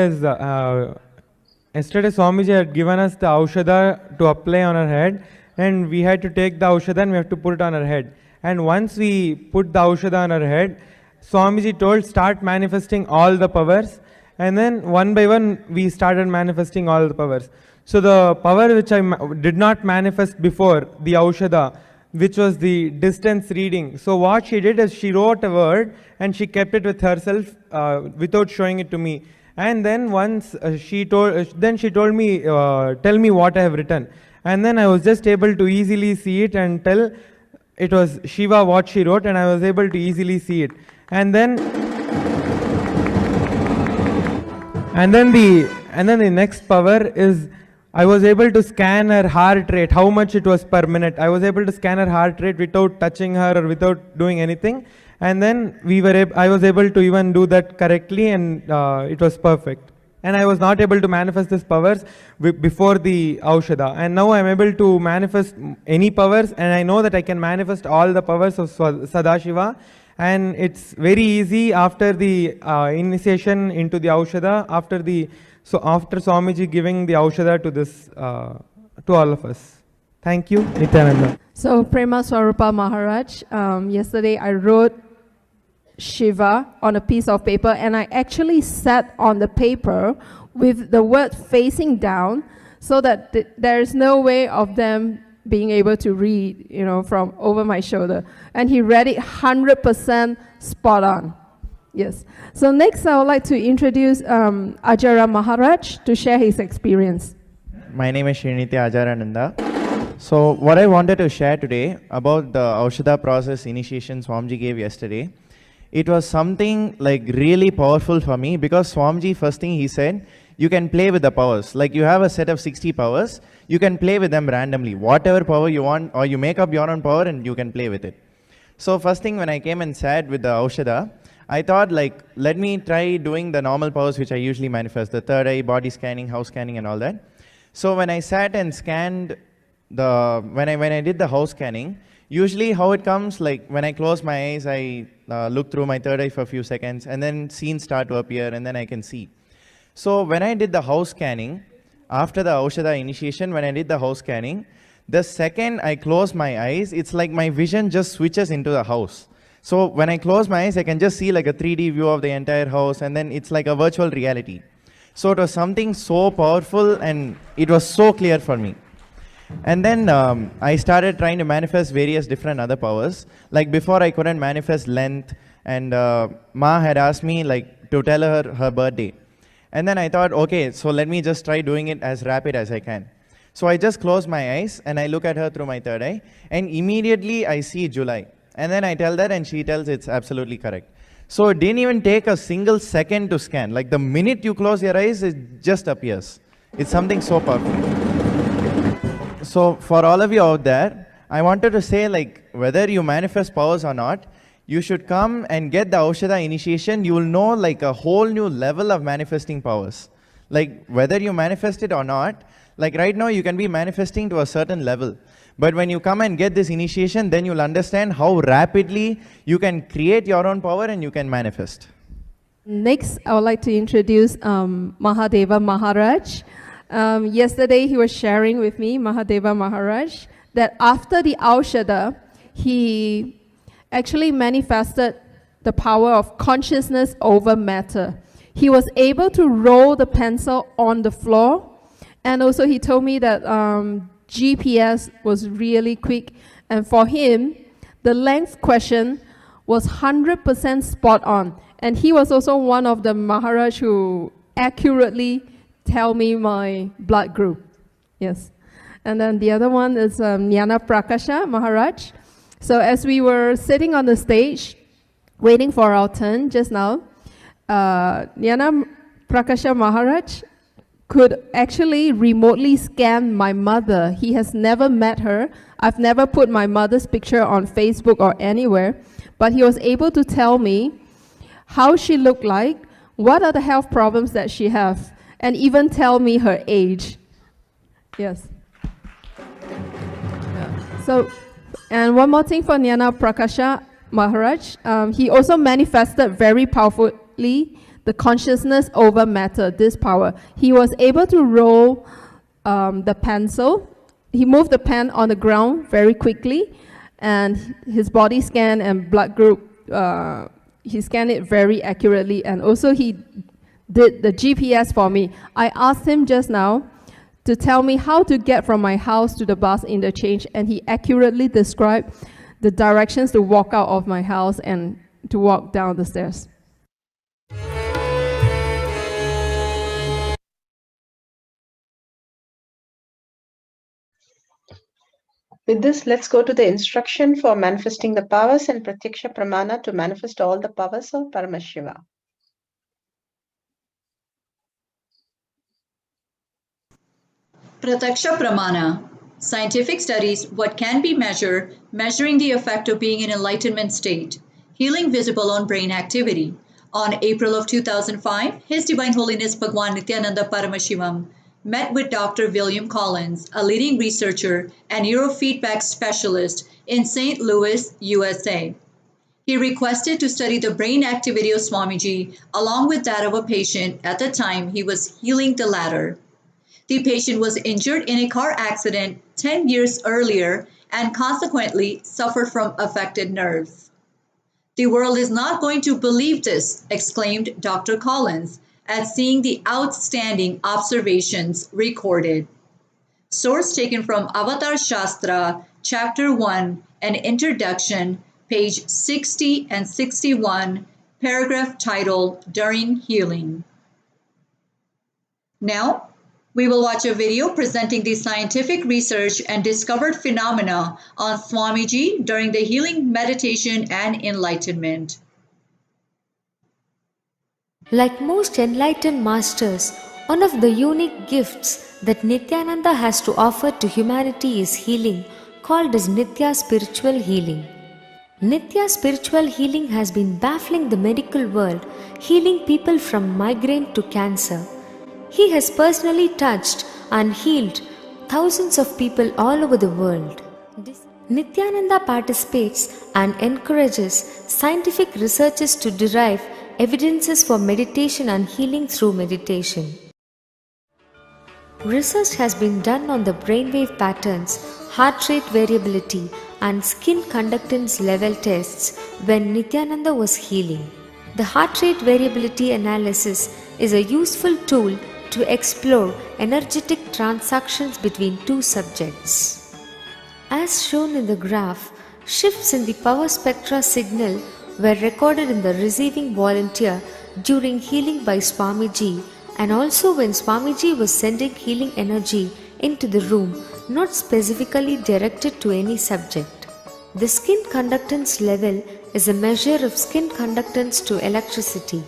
had given us the Aushada to apply on our head, and we had to take the Aushada and we have to put it on our head. And once we put the Aushada on our head, Swamiji told, start manifesting all the powers. And then one by one, we started manifesting all the powers. So the power which I did not manifest before, the Aushada, which was the distance reading. So what she did is she wrote a word and she kept it with herself without showing it to me. And then once she told me, tell me what I have written. And then I was just able to easily see it and tell it was Shiva what she wrote, and I was able to easily see it. And then the next power is I was able to scan her heart rate, how much it was per minute. I was able to scan her heart rate without touching her or without doing anything. And then I was able to even do that correctly, and it was perfect. And I was not able to manifest these powers before the Aushada. And now I'm able to manifest any powers, and I know that I can manifest all the powers of Sadashiva. And it's very easy after the initiation into the Aushada, after Swamiji giving the Aushada to this, to all of us. Thank you, Nithyananda. So Prema Swarupa Maharaj, yesterday I wrote Shiva on a piece of paper, and I actually sat on the paper with the word facing down so that there is no way of them being able to read, from over my shoulder. And he read it 100% spot on. Yes. So next I would like to introduce Ajara Maharaj to share his experience. My name is Srinitya Ajarananda. So what I wanted to share today about the Aushada process initiation Swamiji gave yesterday, it was something like really powerful for me, because Swamiji, first thing he said, you can play with the powers. Like you have a set of 60 powers, you can play with them randomly. Whatever power you want, or you make up your own power and you can play with it. So first thing when I came and sat with the Aushada, I thought like, let me try doing the normal powers which I usually manifest, the third eye, body scanning, house scanning and all that. So when I sat and scanned when I did the house scanning, usually how it comes, like when I close my eyes, I look through my third eye for a few seconds and then scenes start to appear and then I can see. So when I did the house scanning, after the Aushada initiation, when I did the house scanning, the second I close my eyes, it's like my vision just switches into the house. So when I close my eyes, I can just see like a 3D view of the entire house, and then it's like a virtual reality. So it was something so powerful and it was so clear for me. And then I started trying to manifest various different other powers. Like before I couldn't manifest length, and Ma had asked me like to tell her birthday. And then I thought, okay, so let me just try doing it as rapid as I can. So I just close my eyes and I look at her through my third eye, and immediately I see July. And then I tell that and she tells it's absolutely correct. So it didn't even take a single second to scan. Like the minute you close your eyes, it just appears. It's something so powerful. So for all of you out there, I wanted to say, like, whether you manifest powers or not, you should come and get the Aushada initiation. You will know like a whole new level of manifesting powers. Like whether you manifest it or not, like right now you can be manifesting to a certain level. But when you come and get this initiation, then you'll understand how rapidly you can create your own power and you can manifest. Next, I would like to introduce Mahadeva Maharaj. Yesterday, he was sharing with me, Mahadeva Maharaj, that after the Aushada, he actually manifested the power of consciousness over matter. He was able to roll the pencil on the floor, and also he told me that GPS was really quick. And for him, the length question was 100% spot on. And he was also one of the Maharaj who accurately tell me my blood group. Yes. And then the other one is Jnana Prakasha Maharaj. So as we were sitting on the stage, waiting for our turn just now, Jnana Prakasha Maharaj could actually remotely scan my mother. He has never met her. I've never put my mother's picture on Facebook or anywhere, but he was able to tell me how she looked like, what are the health problems that she has, and even tell me her age. Yes. So, and one more thing for Jnana Prakasha Maharaj, he also manifested very powerfully the consciousness over matter, this power. He was able to roll the pencil. He moved the pen on the ground very quickly, and his body scan and blood group, he scanned it very accurately, and also he did the GPS for me. I asked him just now to tell me how to get from my house to the bus interchange, and he accurately described the directions to walk out of my house and to walk down the stairs. With this, let's go to the instruction for manifesting the powers and Pratyaksha Pramana to manifest all the powers of Paramashiva. Pratyaksha Pramana. Scientific studies, what can be measured, measuring the effect of being in enlightenment state. Healing visible on brain activity. On April of 2005, His Divine Holiness Bhagwan Nithyananda Paramashivam met with Dr. William Collins, a leading researcher and neurofeedback specialist in St. Louis, USA. He requested to study the brain activity of Swamiji along with that of a patient at the time he was healing the latter. The patient was injured in a car accident 10 years earlier and consequently suffered from affected nerves. "The world is not going to believe this," exclaimed Dr. Collins at seeing the outstanding observations recorded. Source taken from Avatar Shastra, Chapter 1, an introduction, page 60 and 61, paragraph titled During Healing. Now, we will watch a video presenting the scientific research and discovered phenomena on Swamiji during the healing meditation and enlightenment. Like most enlightened masters, one of the unique gifts that Nithyananda has to offer to humanity is healing, called as Nithya spiritual healing. Nithya spiritual healing has been baffling the medical world, healing people from migraine to cancer. He has personally touched and healed thousands of people all over the world. Nithyananda participates and encourages scientific researchers to derive evidences for meditation and healing through meditation. Research has been done on the brainwave patterns, heart rate variability, and skin conductance level tests when Nithyananda was healing. The heart rate variability analysis is a useful tool to explore energetic transactions between two subjects. As shown in the graph, shifts in the power spectra signal were recorded in the receiving volunteer during healing by Swamiji, and also when Swamiji was sending healing energy into the room, not specifically directed to any subject. The skin conductance level is a measure of skin conductance to electricity.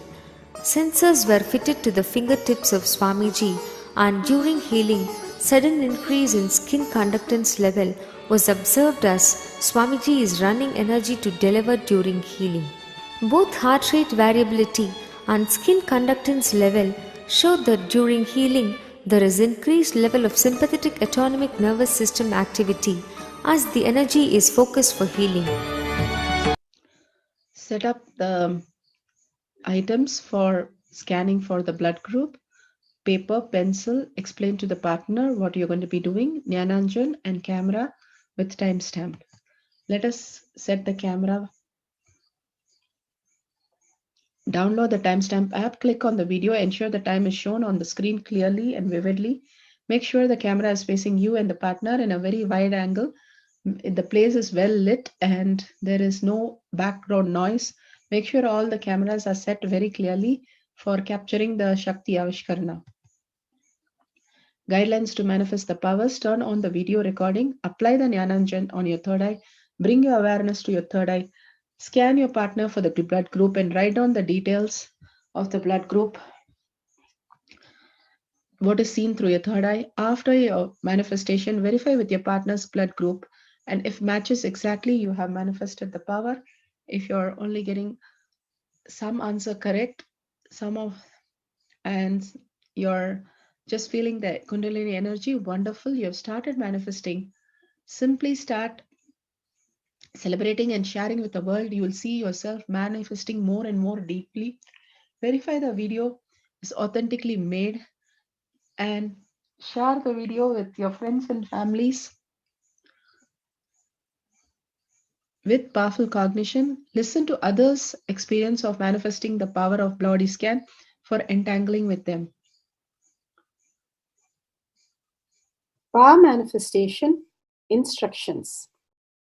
Sensors were fitted to the fingertips of Swamiji, and during healing, sudden increase in skin conductance level was observed as Swamiji is running energy to deliver during healing. Both heart rate variability and skin conductance level showed that during healing there is increased level of sympathetic autonomic nervous system activity as the energy is focused for healing. Set up the items for scanning for the blood group. Paper, pencil, explain to the partner what you're going to be doing, Jnananjan, and camera with timestamp. Let us set the camera. Download the timestamp app, click on the video, ensure the time is shown on the screen clearly and vividly. Make sure the camera is facing you and the partner in a very wide angle. The place is well lit and there is no background noise. Make sure all the cameras are set very clearly for capturing the Shakti Avishkarana. Guidelines to manifest the powers: turn on the video recording, apply the Jnananjan on your third eye, bring your awareness to your third eye, scan your partner for the blood group and write down the details of the blood group, what is seen through your third eye. After your manifestation, verify with your partner's blood group, and if matches exactly, you have manifested the power. If you're only getting some answer correct, and you're just feeling the Kundalini energy, wonderful, you have started manifesting. Simply start celebrating and sharing with the world. You will see yourself manifesting more and more deeply. Verify the video is authentically made and share the video with your friends and families with powerful cognition. Listen to others' experience of manifesting the power of body scan for entangling with them. Power manifestation instructions.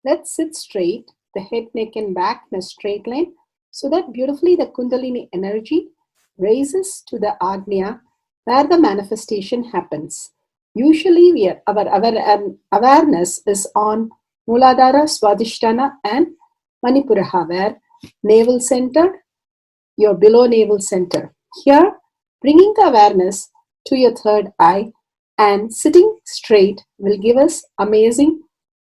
Let's sit straight, the head, neck, and back in a straight line, so that beautifully the Kundalini energy raises to the Agnya where the manifestation happens. Usually our awareness is on Muladhara, Swadhisthana and Manipuraha, where navel center, your below navel center. Here, bringing the awareness to your third eye and sitting straight will give us amazing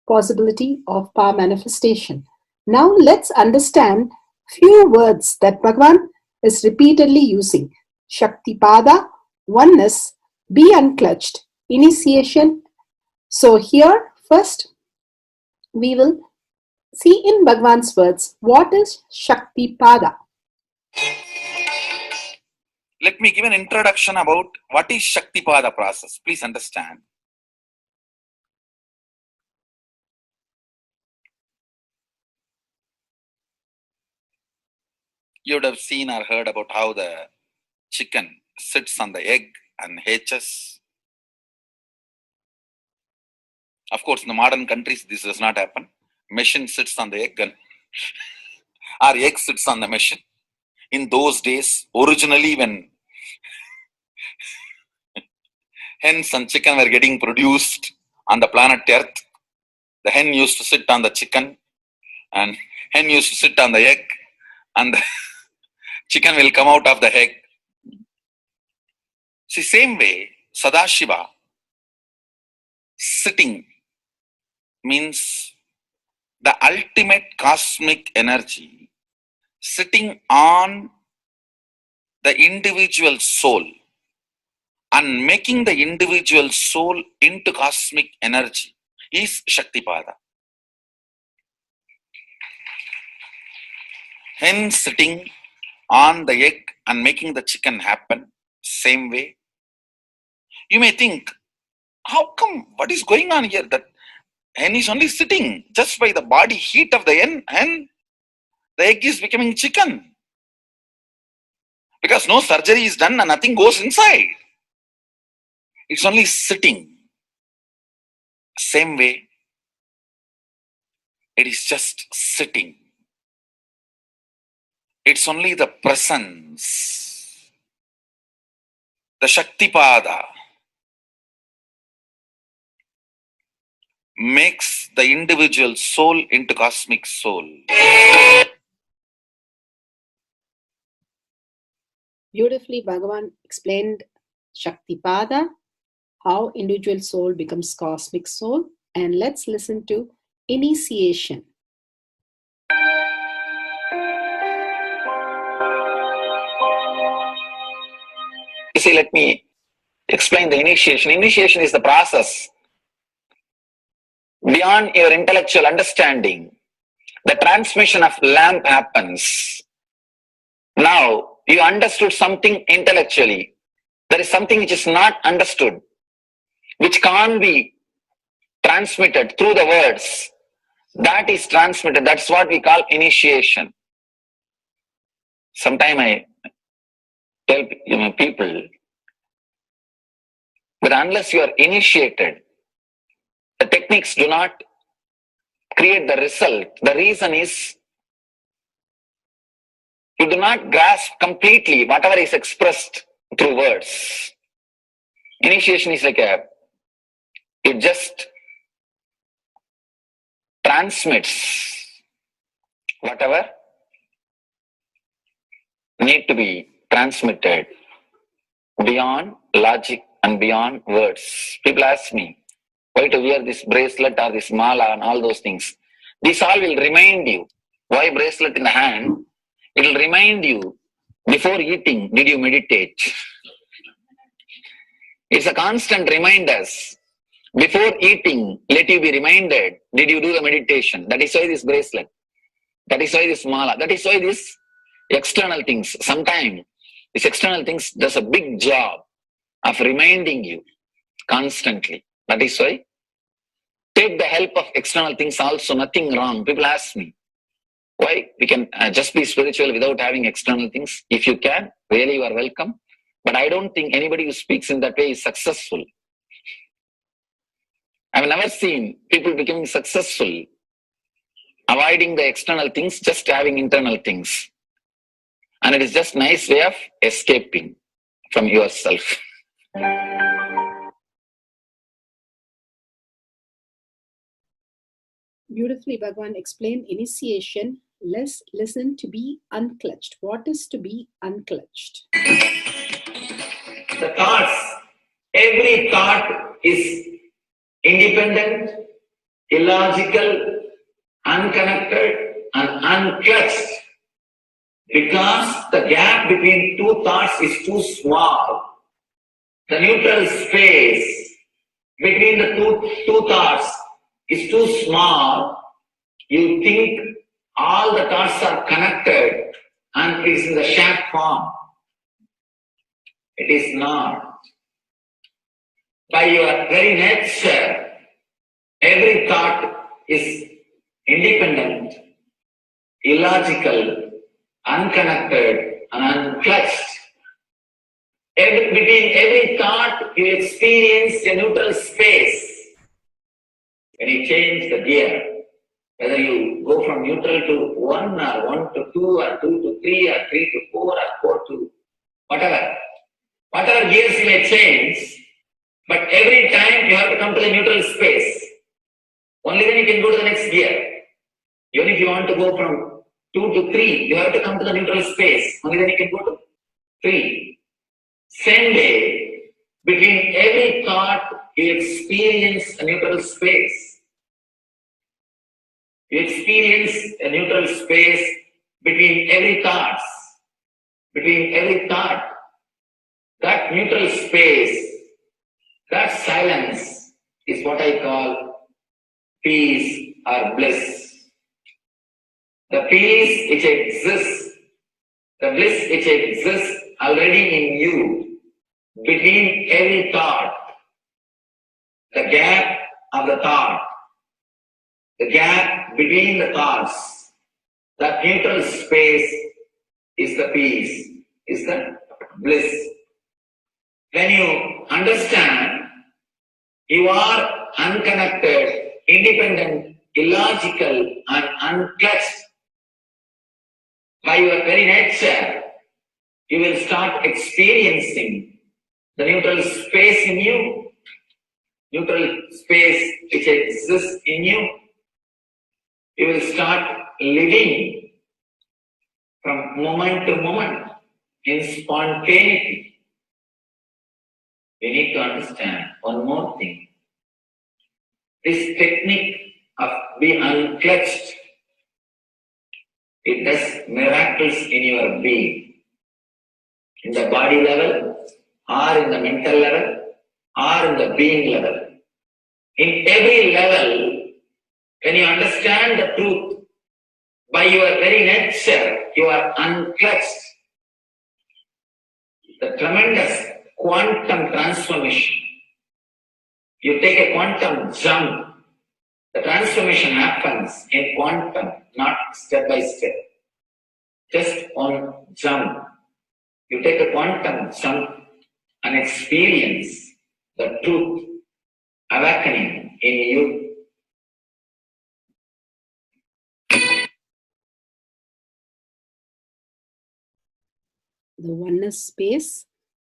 possibility of power manifestation. Now let's understand few words that Bhagavan is repeatedly using. Shaktipada, oneness, be unclutched, initiation. So here first we will see in Bhagavan's words what is Shaktipada. Let me give an introduction about what is Shaktipada process. Please understand. You would have seen or heard about how the chicken sits on the egg and hatches. Of course, in the modern countries, this does not happen. Machine sits on the egg and our egg sits on the machine. In those days, originally when hens and chicken were getting produced on the planet Earth, the hen used to sit on the chicken and hen used to sit on the egg and the chicken will come out of the egg. See, same way, Sadashiva sitting means the ultimate cosmic energy sitting on the individual soul and making the individual soul into cosmic energy is Shaktipada. Hen sitting on the egg and making the chicken happen, same way. You may think, how come, what is going on here? That hen is only sitting just by the body heat of the hen, the egg is becoming chicken. Because no surgery is done and nothing goes inside. It's only sitting. Same way, it is just sitting. It's only the presence, the Shaktipada, makes the individual soul into cosmic soul. Beautifully, Bhagavan explained Shaktipada, how individual soul becomes cosmic soul. And let's listen to initiation. You see, let me explain the initiation. Initiation is the process beyond your intellectual understanding. The transmission of lamp happens. Now, you understood something intellectually. There is something which is not understood, which can't be transmitted through the words. That is transmitted. That's what we call initiation. Sometimes I tell people, But unless you are initiated, the techniques do not create the result. The reason is you do not grasp completely whatever is expressed through words. Initiation is like it just transmits whatever need to be transmitted beyond logic and beyond words. People ask me, why to wear this bracelet or this mala and all those things. This all will remind you. Why bracelet in the hand? It will remind you, before eating, did you meditate? It's a constant reminder. Before eating, let you be reminded, did you do the meditation? That is why this bracelet. That is why this mala. That is why this external things. Sometimes this external things does a big job of reminding you constantly. That is why take the help of external things also, nothing wrong. People ask me, why we can just be spiritual without having external things? If you can, really you are welcome. But I don't think anybody who speaks in that way is successful. I've never seen people becoming successful, avoiding the external things, just having internal things. And it is just a nice way of escaping from yourself. Beautifully, Bhagavan explained initiation. Let's listen to be unclutched. What is to be unclutched? The thoughts, every thought is independent, illogical, unconnected, and unclutched. Because the gap between two thoughts is too small. The neutral space between the two thoughts is too small. You think all the thoughts are connected and it is in the shared form. It is not. By your very nature, every thought is independent, illogical, unconnected, and unclutched. Between every thought, you experience a neutral space. When you change the gear, whether you go from neutral to 1 or 1 to 2 or 2 to 3 or 3 to 4 or 4 to whatever gears you may change, but every time you have to come to the neutral space. Only then you can go to the next gear. Even if you want to go from 2 to 3, you have to come to the neutral space. Only then you can go to 3. Same way, between every thought, you experience a neutral space. You experience a neutral space between every thought. Between every thought. That neutral space, that silence is what I call peace or bliss. The peace which exists, the bliss which exists already in you, between every thought, the gap of the thought, the gap between the thoughts, that neutral space is the peace, is the bliss. When you understand you are unconnected, independent, illogical, and unclutched, by your very nature, you will start experiencing the neutral space in you, neutral space which exists in you. You will start living from moment to moment in spontaneity. We need to understand one more thing. This technique of being unclutched, it does miracles in your being. In the body level, or in the mental level, or in the being level. In every level, when you understand the truth, by your very nature, you are unclutched. The tremendous quantum transformation. You take a quantum jump. The transformation happens in quantum, not step by step. Just one jump. You take a quantum jump and experience the truth awakening in you. The oneness space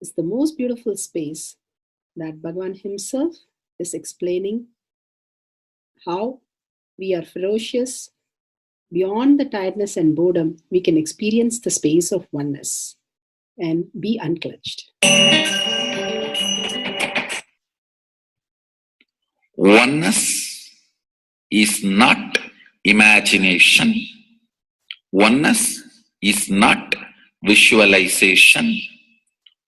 is the most beautiful space that Bhagavan himself is explaining how we are ferocious. Beyond the tiredness and boredom, we can experience the space of oneness and be unclutched. Oneness is not imagination. Oneness is not visualization.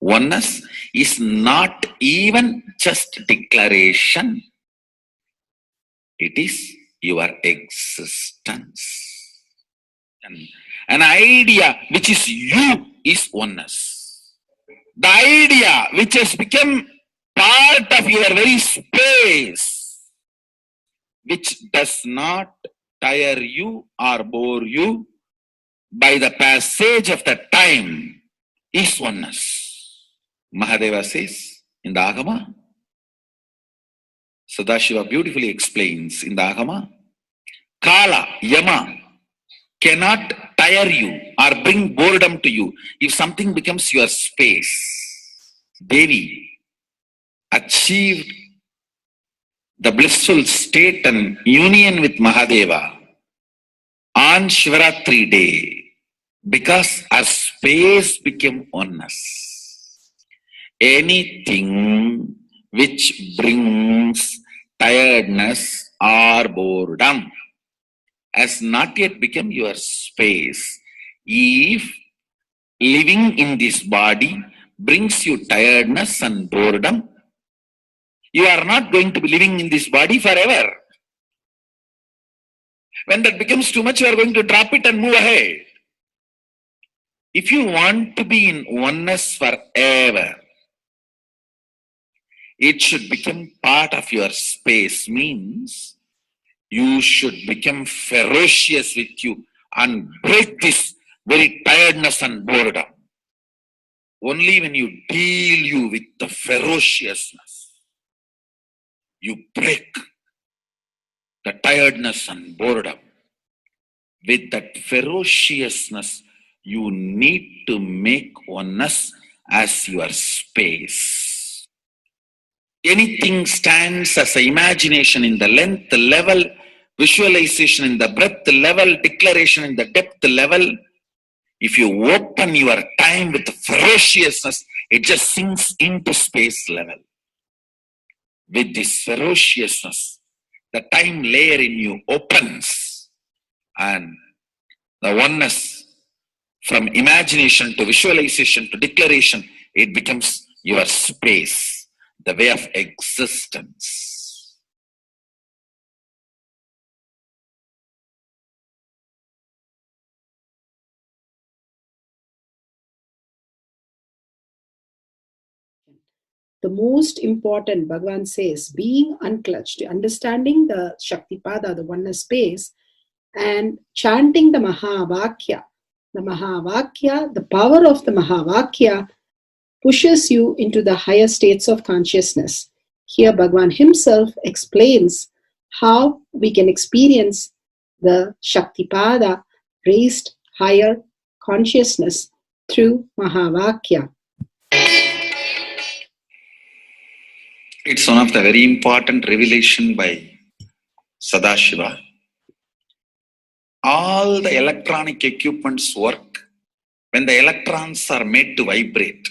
Oneness is not even just declaration. It is your existence. An idea which is you is oneness. The idea which has become part of your very space, which does not tire you or bore you by the passage of the time, is oneness. Mahadeva says in the Agama, Sadashiva beautifully explains in the Agama, Kala, Yama cannot tire you or bring boredom to you if something becomes your space. Devi achieved the blissful state and union with Mahadeva on Shivaratri day because our space became oneness. Anything which brings tiredness or boredom has not yet become your space. If living in this body brings you tiredness and boredom, you are not going to be living in this body forever. When that becomes too much, you are going to drop it and move ahead. If you want to be in oneness forever, it should become part of your space, means you should become ferocious with you and break this very tiredness and boredom. Only when you deal you with the ferociousness, you break the tiredness and boredom. With that ferociousness, you need to make oneness as your space. Anything stands as an imagination in the length level, visualization in the breadth level, declaration in the depth level. If you open your time with ferociousness, it just sinks into space level. With this ferociousness, the time layer in you opens, and the oneness from imagination to visualization to declaration, it becomes your space, the way of existence. The most important, Bhagavan says, being unclutched, understanding the Shaktipada, the oneness space, and chanting the Mahavakya. The Mahavakya, the power of the Mahavakya pushes you into the higher states of consciousness. Here Bhagavan himself explains how we can experience the Shaktipada, raised higher consciousness through Mahavakya. It's one of the very important revelation by Sadashiva. All the electronic equipments work when the electrons are made to vibrate.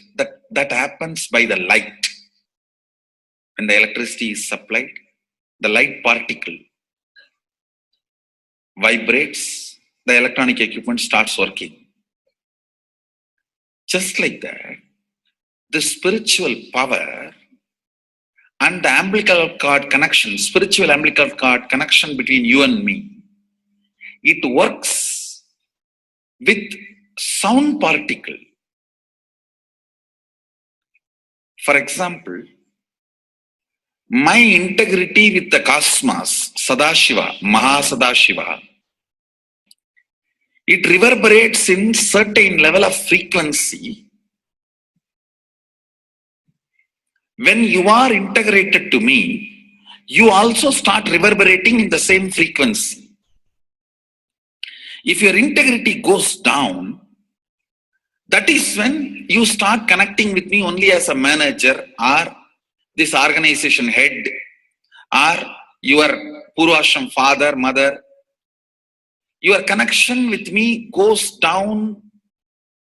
That happens by the light. When the electricity is supplied, the light particle vibrates, the electronic equipment starts working. Just like that, the spiritual power and the umbilical cord connection, spiritual umbilical cord connection between you and me, it works with sound particle. For example, my integrity with the cosmos, Sadashiva, Mahasadashiva, it reverberates in certain level of frequency When you are integrated to me, you also start reverberating in the same frequency. If your integrity goes down, that is when you start connecting with me only as a manager or this organization head or your Purvashram father, mother. Your connection with me goes down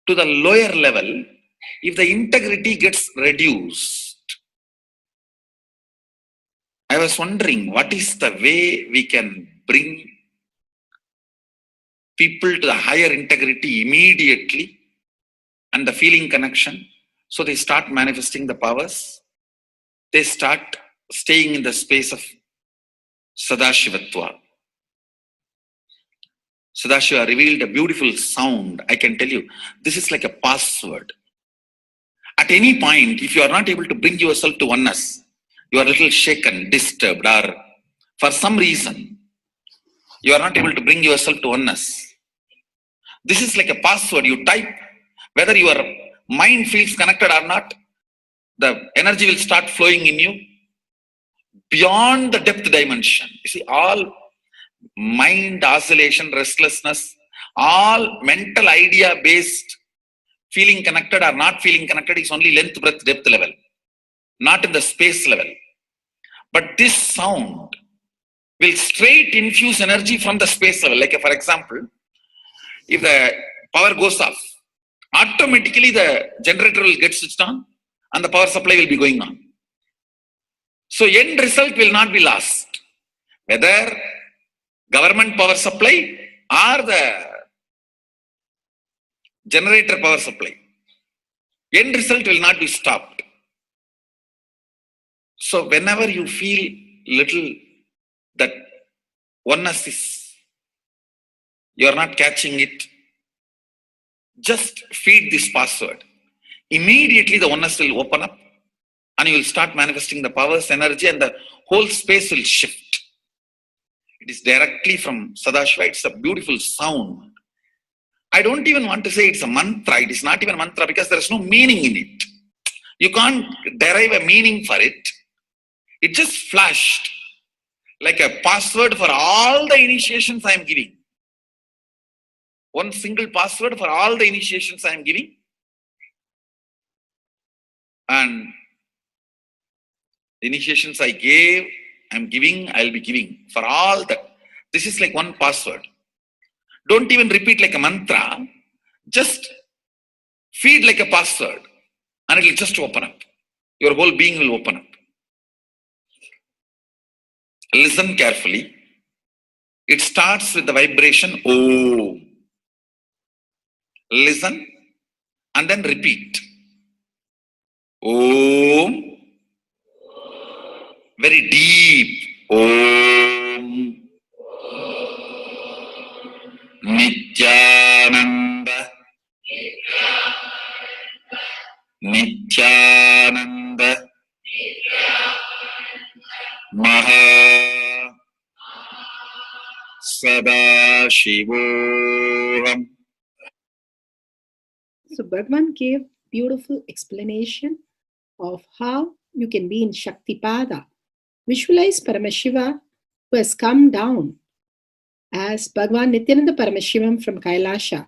to the lower level if the integrity gets reduced. I was wondering, what is the way we can bring people to the higher integrity immediately and the feeling connection, so they start manifesting the powers, they start staying in the space of Sadashivatva. Sadashiva revealed a beautiful sound. I can tell you, this is like a password. At any point, if you are not able to bring yourself to oneness, you are a little shaken, disturbed, or for some reason, you are not able to bring yourself to oneness. This is like a password. You type, whether your mind feels connected or not, the energy will start flowing in you beyond the depth dimension. You see, all mind oscillation, restlessness, all mental idea-based feeling connected or not feeling connected is only length, breadth, depth level, not in the space level. But this sound will straight infuse energy from the space level. Like, for example, if the power goes off, automatically the generator will get switched on and the power supply will be going on. So end result will not be lost. Whether government power supply or the generator power supply, end result will not be stopped. So whenever you feel little that oneness is, you are not catching it, just feed this password. Immediately the oneness will open up and you will start manifesting the powers, energy, and the whole space will shift. It is directly from Sadashiva. It's a beautiful sound. I don't even want to say it's a mantra. It is not even a mantra because there is no meaning in it. You can't derive a meaning for it. It just flashed like a password for all the initiations I am giving. One single password for all the initiations I am giving. And the initiations I gave, I am giving, I will be giving for all that. This is like one password. Don't even repeat like a mantra. Just feed like a password and it will just open up. Your whole being will open up. Listen carefully. It starts with the vibration Om. Listen and then repeat. Om. Very deep. Om. Nithyananda. Nithyananda. Maha Sadashivoham. So Bhagavan gave beautiful explanation of how you can be in Shaktipada. Visualize Paramashiva who has come down as Bhagavan Nithyananda Paramashivam from Kailasha.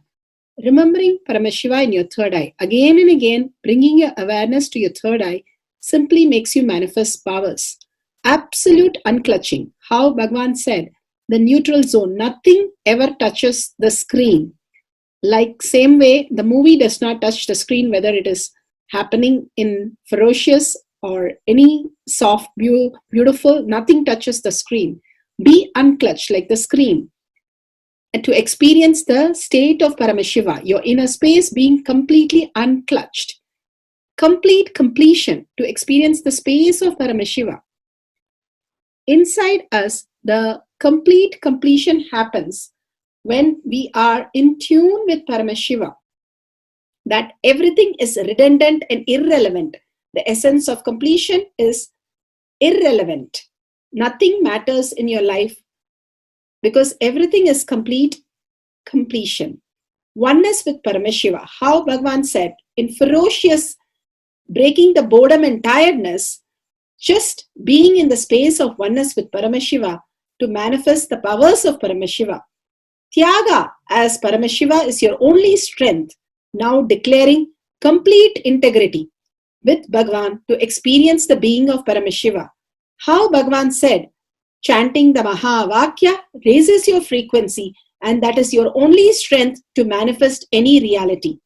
Remembering Paramashiva in your third eye, again and again, bringing your awareness to your third eye simply makes you manifest powers. Absolute unclutching. How Bhagavan said, the neutral zone, nothing ever touches the screen. Like same way, the movie does not touch the screen, whether it is happening in ferocious or any soft, beautiful, nothing touches the screen. Be unclutched like the screen. And to experience the state of Paramashiva, your inner space being completely unclutched. Complete completion to experience the space of Paramashiva. Inside us, the complete completion happens when we are in tune with Paramashiva. That everything is redundant and irrelevant. The essence of completion is irrelevant. Nothing matters in your life because everything is complete completion. Oneness with Paramashiva. How Bhagavan said, in ferocious breaking the boredom and tiredness, just being in the space of oneness with Paramashiva to manifest the powers of Paramashiva. Tyaga as Paramashiva is your only strength, now declaring complete integrity with Bhagavan to experience the being of Paramashiva. How Bhagavan said, chanting the Mahavakya raises your frequency, and that is your only strength to manifest any reality.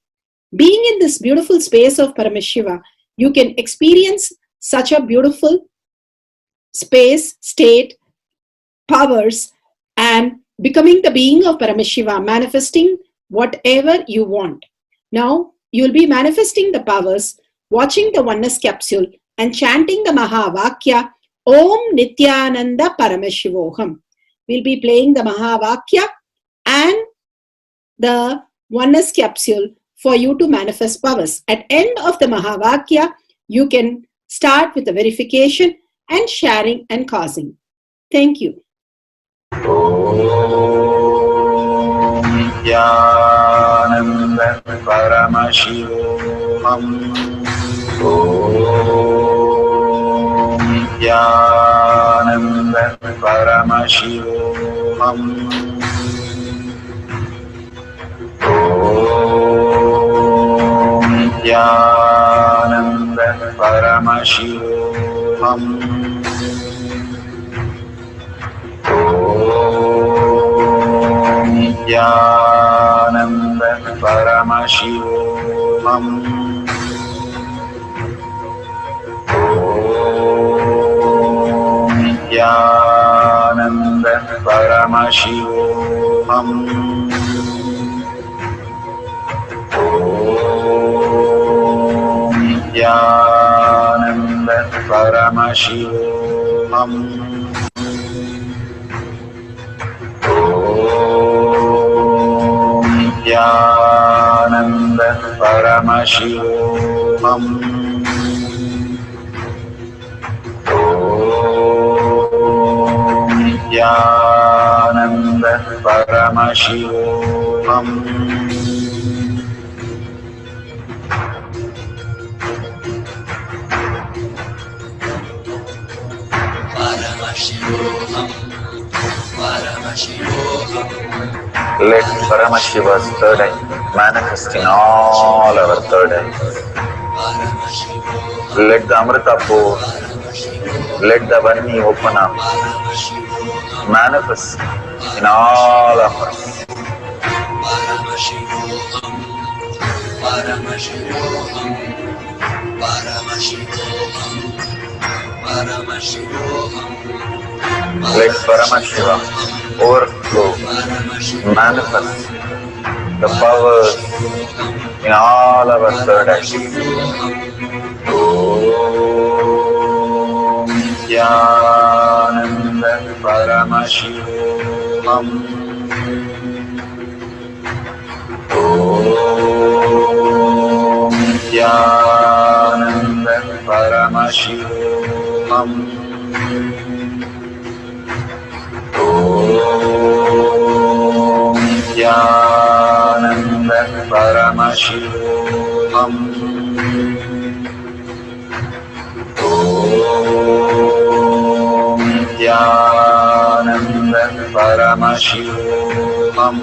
Being in this beautiful space of Paramashiva, you can experience such a beautiful space, state, powers, and becoming the being of Paramashiva, manifesting whatever you want. Now, you will be manifesting the powers, watching the oneness capsule, and chanting the Mahavakya, Om Nithyananda Paramashivoham. We'll be playing the Mahavakya and the oneness capsule for you to manifest powers. At end of the Mahavakya, you can start with the verification and sharing and causing. Thank you. Nithyananda Paramashivoham. Nithyananda Paramashivoham. Nithyananda Paramashivoham. Nithyananda Paramashivoham. Nithyananda Paramashivoham. Nithyananda Paramashivoham. Nithyananda Paramashivoham. Nithyananda Paramashivoham. Let Paramashiva's third eye manifest in all our third eyes. Let the Amrita pour, let the Vani open up, manifest in all of us. Let Paramashiva overflow, manifest the powers in all our third eyes. Om Nithyananda Paramashivoham. Om Nithyananda Paramashivoham. Om Nithyananda Paramashivoham. Om Nithyananda Paramashivoham.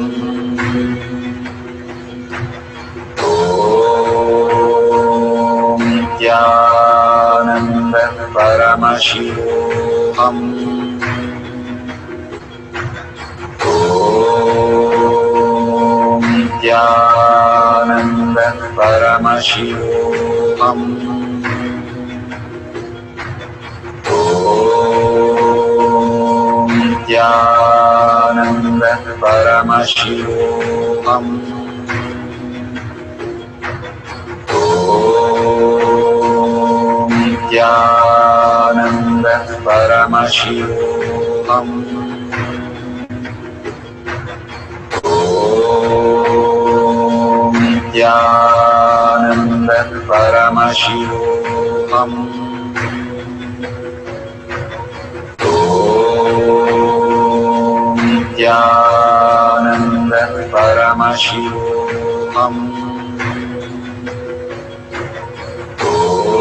Om Nithyananda Paramashivoham. Om Nithyananda Paramashivoham. Om Nithyananda Paramashivoham. Om Nithyananda Paramashivoham. Om Nithyananda Paramashivoham. Om Nithyananda Paramashivoham. Om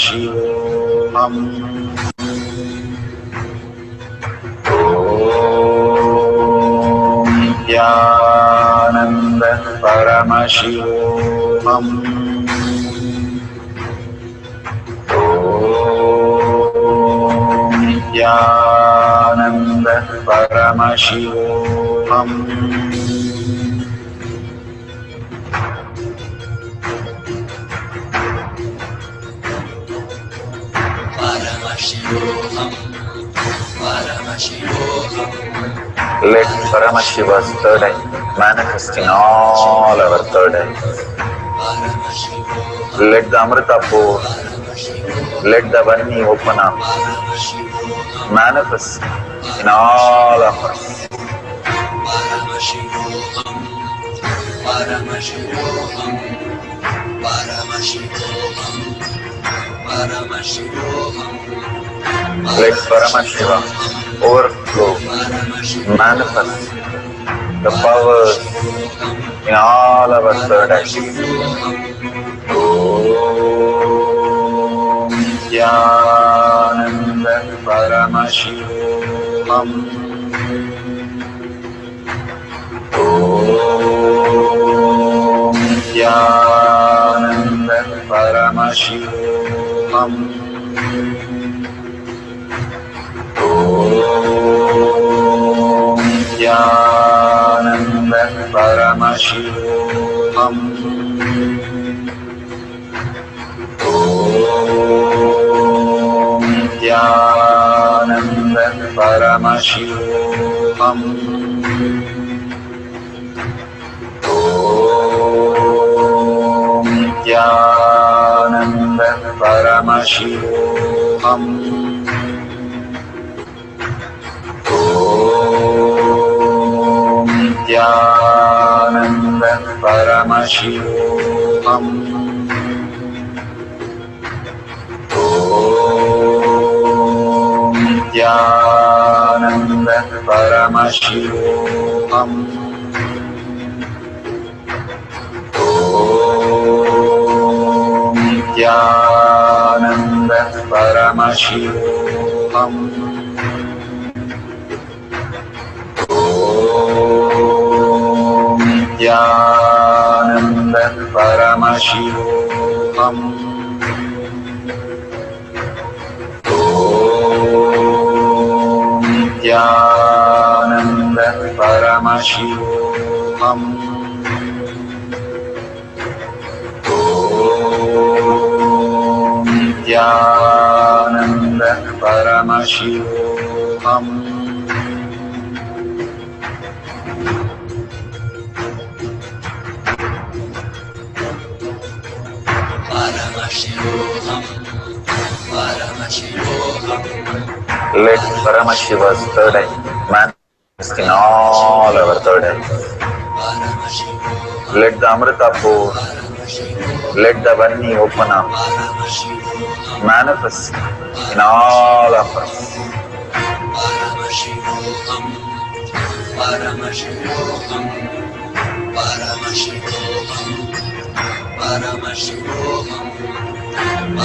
Paramashivoham. Nithyananda Paramashivoham. Nithyananda Paramashivoham. Let Paramashiva's third eye manifest in all our third eyes. Let the Amrita pour, let the Vanni open up, manifest in all of us. Let Paramashiva overflow, manifest the powers in all our third eyes. Om Nithyananda Paramashivoham. Om Nithyananda Paramashivoham. Om Nithyananda Paramashivoham. Om Nithyananda Paramashivoham. Om Nithyananda Paramashivoham. Om Nithyananda Paramashivoham. Om Nithyananda Paramashivoham. Om Nithyananda Paramashivoham. Om Nithyananda Paramashivoham. Om Nithyananda Paramashivoham. Om Nithyananda Paramashivoham. Let Paramashiva's third eye manifest in all our third eyes. Let the Amrita pour, let the Vanni open up, manifest in all of us.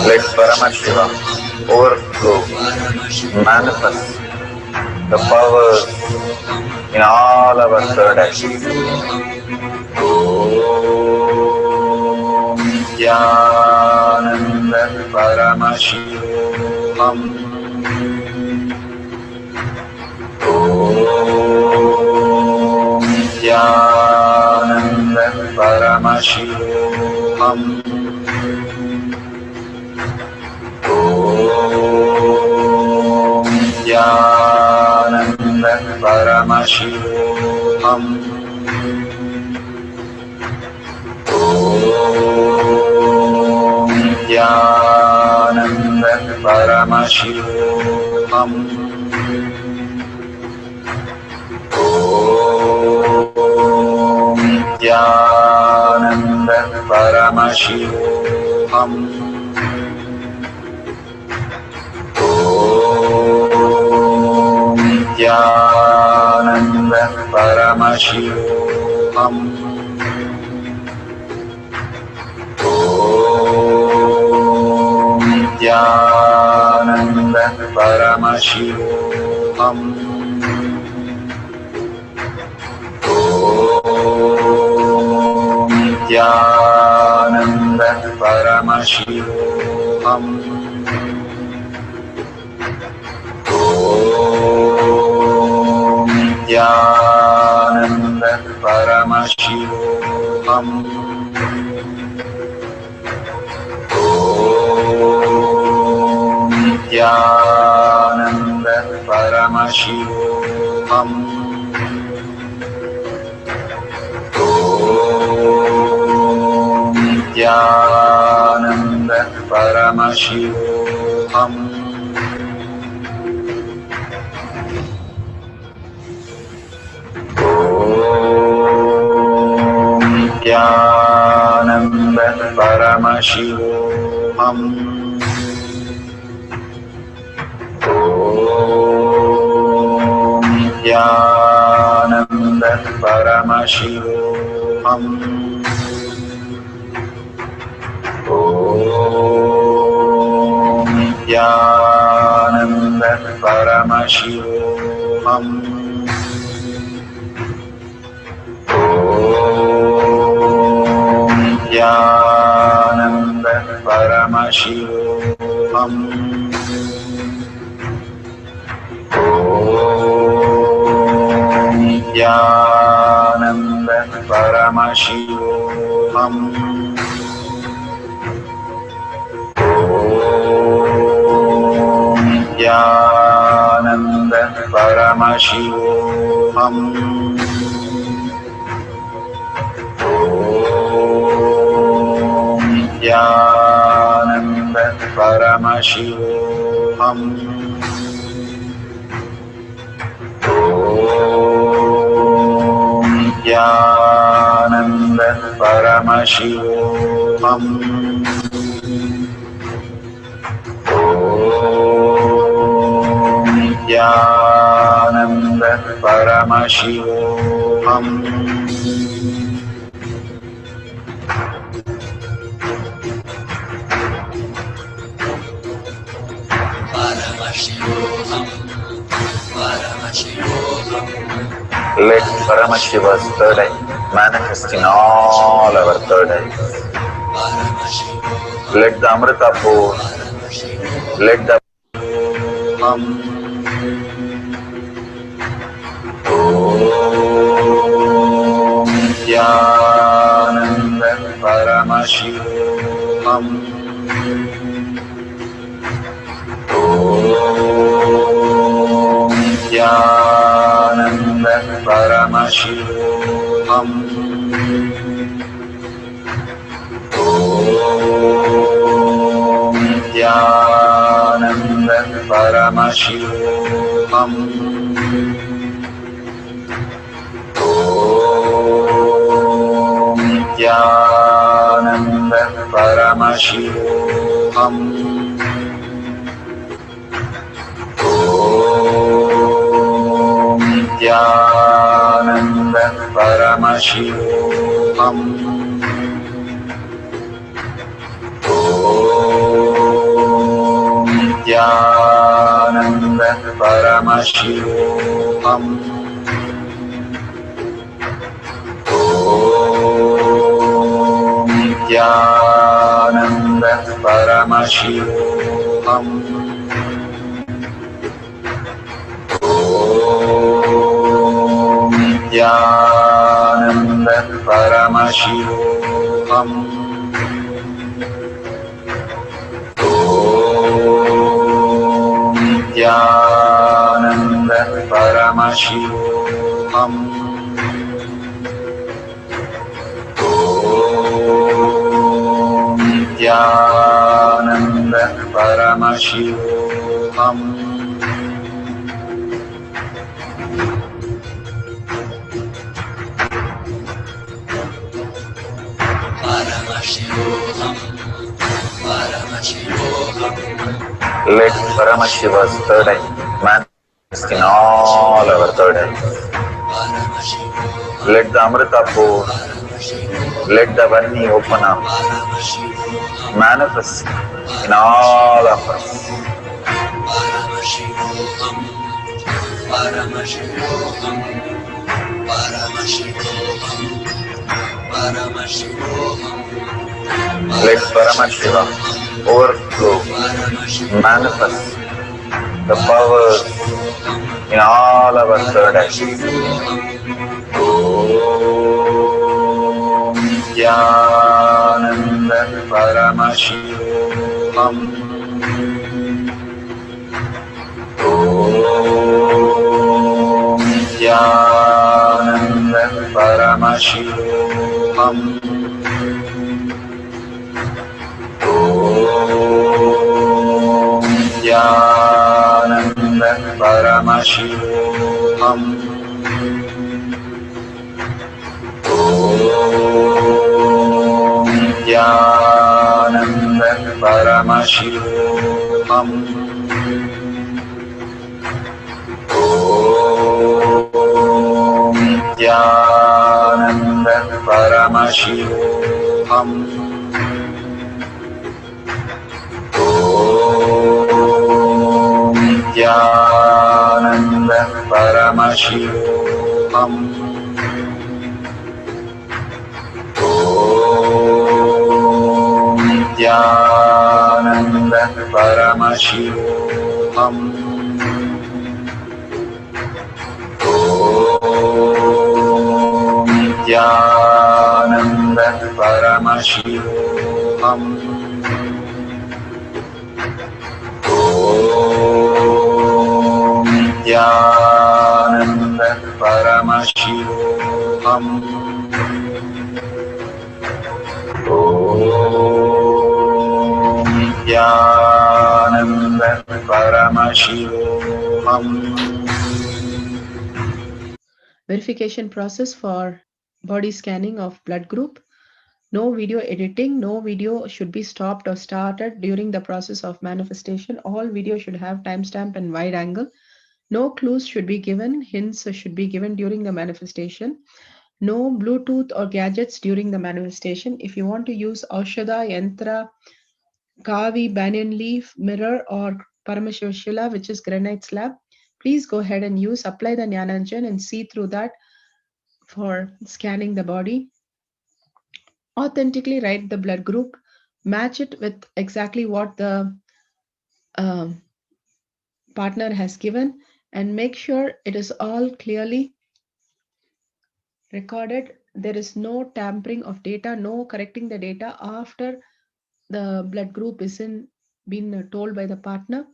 Let Paramashiva overflow, manifest the powers in all our third eyes. Om Nithyananda Paramashivoham. Om Nithyananda Paramashivoham. Om Nithyananda Paramashivoham. Om Nithyananda Paramashivoham. Om Nithyananda Paramashivoham. Om Nithyananda Paramashivoham. Om Nithyananda Paramashivoham. Om Nithyananda Paramashivoham. Om Nithyananda Paramashivoham. Om Nithyananda Paramashivoham. Om Nithyananda Paramashivoham. Om Nithyananda Paramashivoham. Om Nithyananda Paramashivoham. Om Nithyananda Paramashivoham. Om Nithyananda Paramashivoham. Om Nithyananda Paramashivoham. Om Nithyananda Paramashivoham. Om Nithyananda Paramashivoham. Om Nithyananda Paramashivoham. Om Nithyananda Paramashivoham. Let Paramashiva's third eye manifest in all our third eyes. Let the Amrita pour, let the Om Nithyananda Paramashivoham. Om Nithyananda Paramashivoham. Om Nithyananda Paramashivoham. Om Nithyananda Paramashivoham. Om Nithyananda Paramashivoham. Om Nithyananda Paramashivoham. Om Nithyananda Paramashivoham. Om Nithyananda Paramashivoham. Om Nithyananda Paramashivoham. Om Nithyananda Paramashivoham. Let Paramashiva's third eye manifest in all our third eyes. Let the Amrita pour, let the Varni open up, manifest in all of us. Let Paramashiva overflow, manifest the powers in all our third eye. Om Jnana Paramashivam. Om Jnana Paramashivam. Om Jnana Paramashivam. Om Jnana Paramashivam. Om Jnana Paramashivam. Om Jnana Paramashivam. Om Jnana Paramashivam. Om Jnana Paramashivam. Om Jnana Paramashivam. Om Jnana Paramashivam. Verification process for body scanning of blood group. No video editing, no video should be stopped or started during the process of manifestation. All video should have timestamp and wide angle. No clues should be given, hints should be given during the manifestation. No Bluetooth or gadgets during the manifestation. If you want to use Aushadha, Yantra, Kavi, banyan leaf, mirror, or Paramashivashila, which is granite slab, please go ahead and use, apply the Jnananjan and see through that for scanning the body. Authentically write the blood group, match it with exactly what the partner has given, and make sure it is all clearly recorded. There is no tampering of data, no correcting the data after the blood group isn't been told by the partner.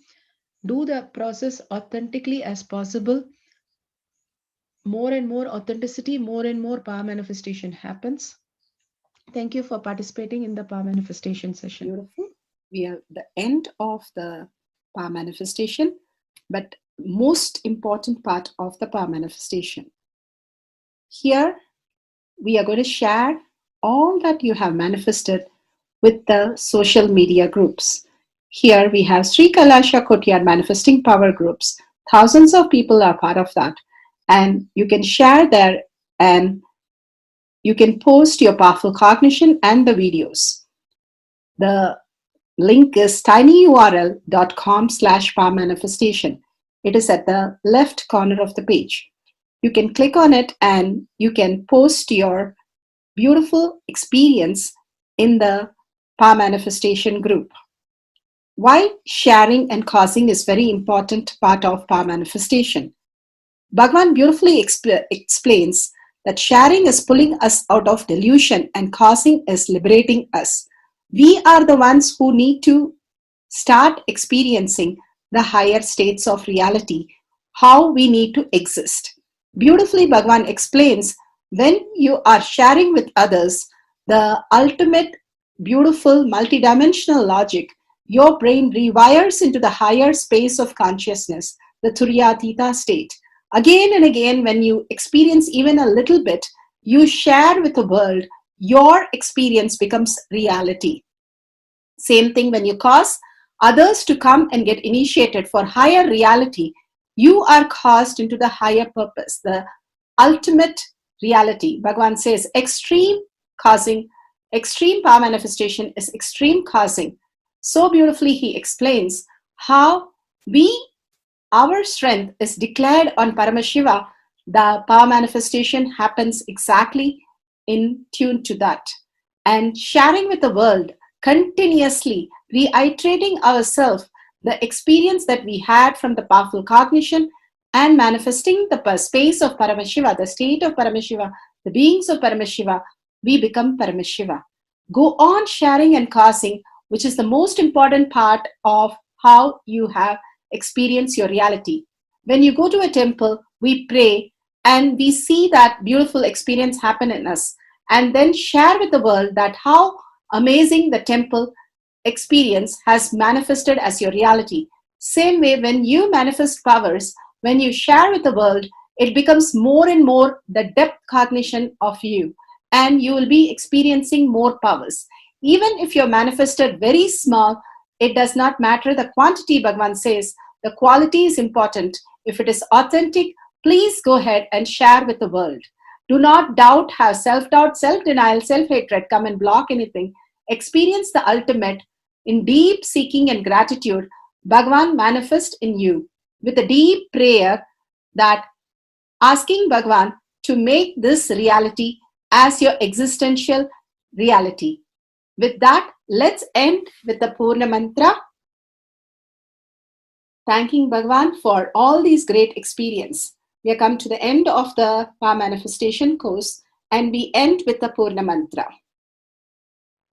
Do the process authentically as possible. More and more authenticity, more and more power manifestation happens. Thank you for participating in the power manifestation session. Beautiful. We are at the end of the power manifestation, but most important part of the power manifestation. Here, we are going to share all that you have manifested with the social media groups. Here we have Sri Kailasha Kotyar manifesting power groups. Thousands of people are part of that. And you can share there and you can post your powerful cognition and the videos. The link is tinyurl.com/power manifestation. It is at the left corner of the page. You can click on it and you can post your beautiful experience in the power manifestation group. Why sharing and causing is very important part of power manifestation. Bhagavan beautifully explains that sharing is pulling us out of delusion and causing is liberating us. We are the ones who need to start experiencing the higher states of reality, how we need to exist. Beautifully, Bhagavan explains when you are sharing with others the ultimate beautiful multidimensional logic, your brain rewires into the higher space of consciousness, the Turyatita state. Again and again, when you experience even a little bit, you share with the world, your experience becomes reality. Same thing when you cause others to come and get initiated for higher reality, you are caused into the higher purpose, the ultimate reality. Bhagavan says extreme causing extreme power manifestation is extreme causing. So beautifully he explains how our strength is declared on Paramashiva. The power manifestation happens exactly in tune to that. And sharing with the world, continuously reiterating ourselves the experience that we had from the powerful cognition and manifesting the space of Paramashiva, the state of Paramashiva, the beings of Paramashiva, we become Paramashiva. Go on sharing and causing, which is the most important part of how you have experienced your reality. When you go to a temple, we pray and we see that beautiful experience happen in us, and then share with the world that how amazing the temple experience has manifested as your reality. Same way, when you manifest powers, when you share with the world, it becomes more and more the depth cognition of you, and you will be experiencing more powers. Even if you're manifested very small, it does not matter the quantity, Bhagavan says. The quality is important. If it is authentic, please go ahead and share with the world. Do not doubt, have self-doubt, self-denial, self-hatred come and block anything. Experience the ultimate in deep seeking and gratitude. Bhagavan manifest in you with a deep prayer, that asking Bhagavan to make this reality as your existential reality. With that, let's end with the Purna Mantra, thanking Bhagavan for all these great experience. We have come to the end of the Power Manifestation course, and we end with the Purna Mantra.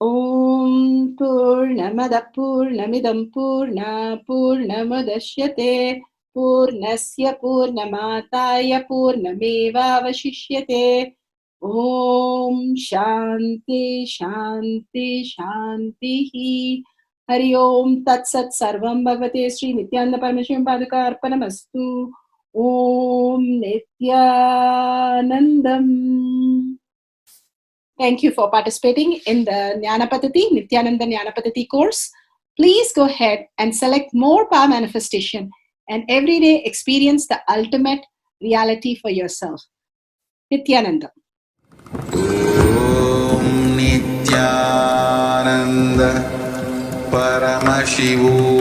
Om Purnamada Purnamidam Purna Purnamudashyate Purnasya Purnamataya Purnameva Vashishyate. Om Shanti Shanti Shanti. Hari Om Tat Sat Sarvam Bhagavate Sri Nithyananda Parameshivam Padaka Arpanamastu. Om Nithyanandam. Thank you for participating in the Jnana Paddhati, Nithyananda Jnana Paddhati course. Please go ahead and select more power manifestation and every day experience the ultimate reality for yourself. Nithyananda. Om Nithyananda Paramashivu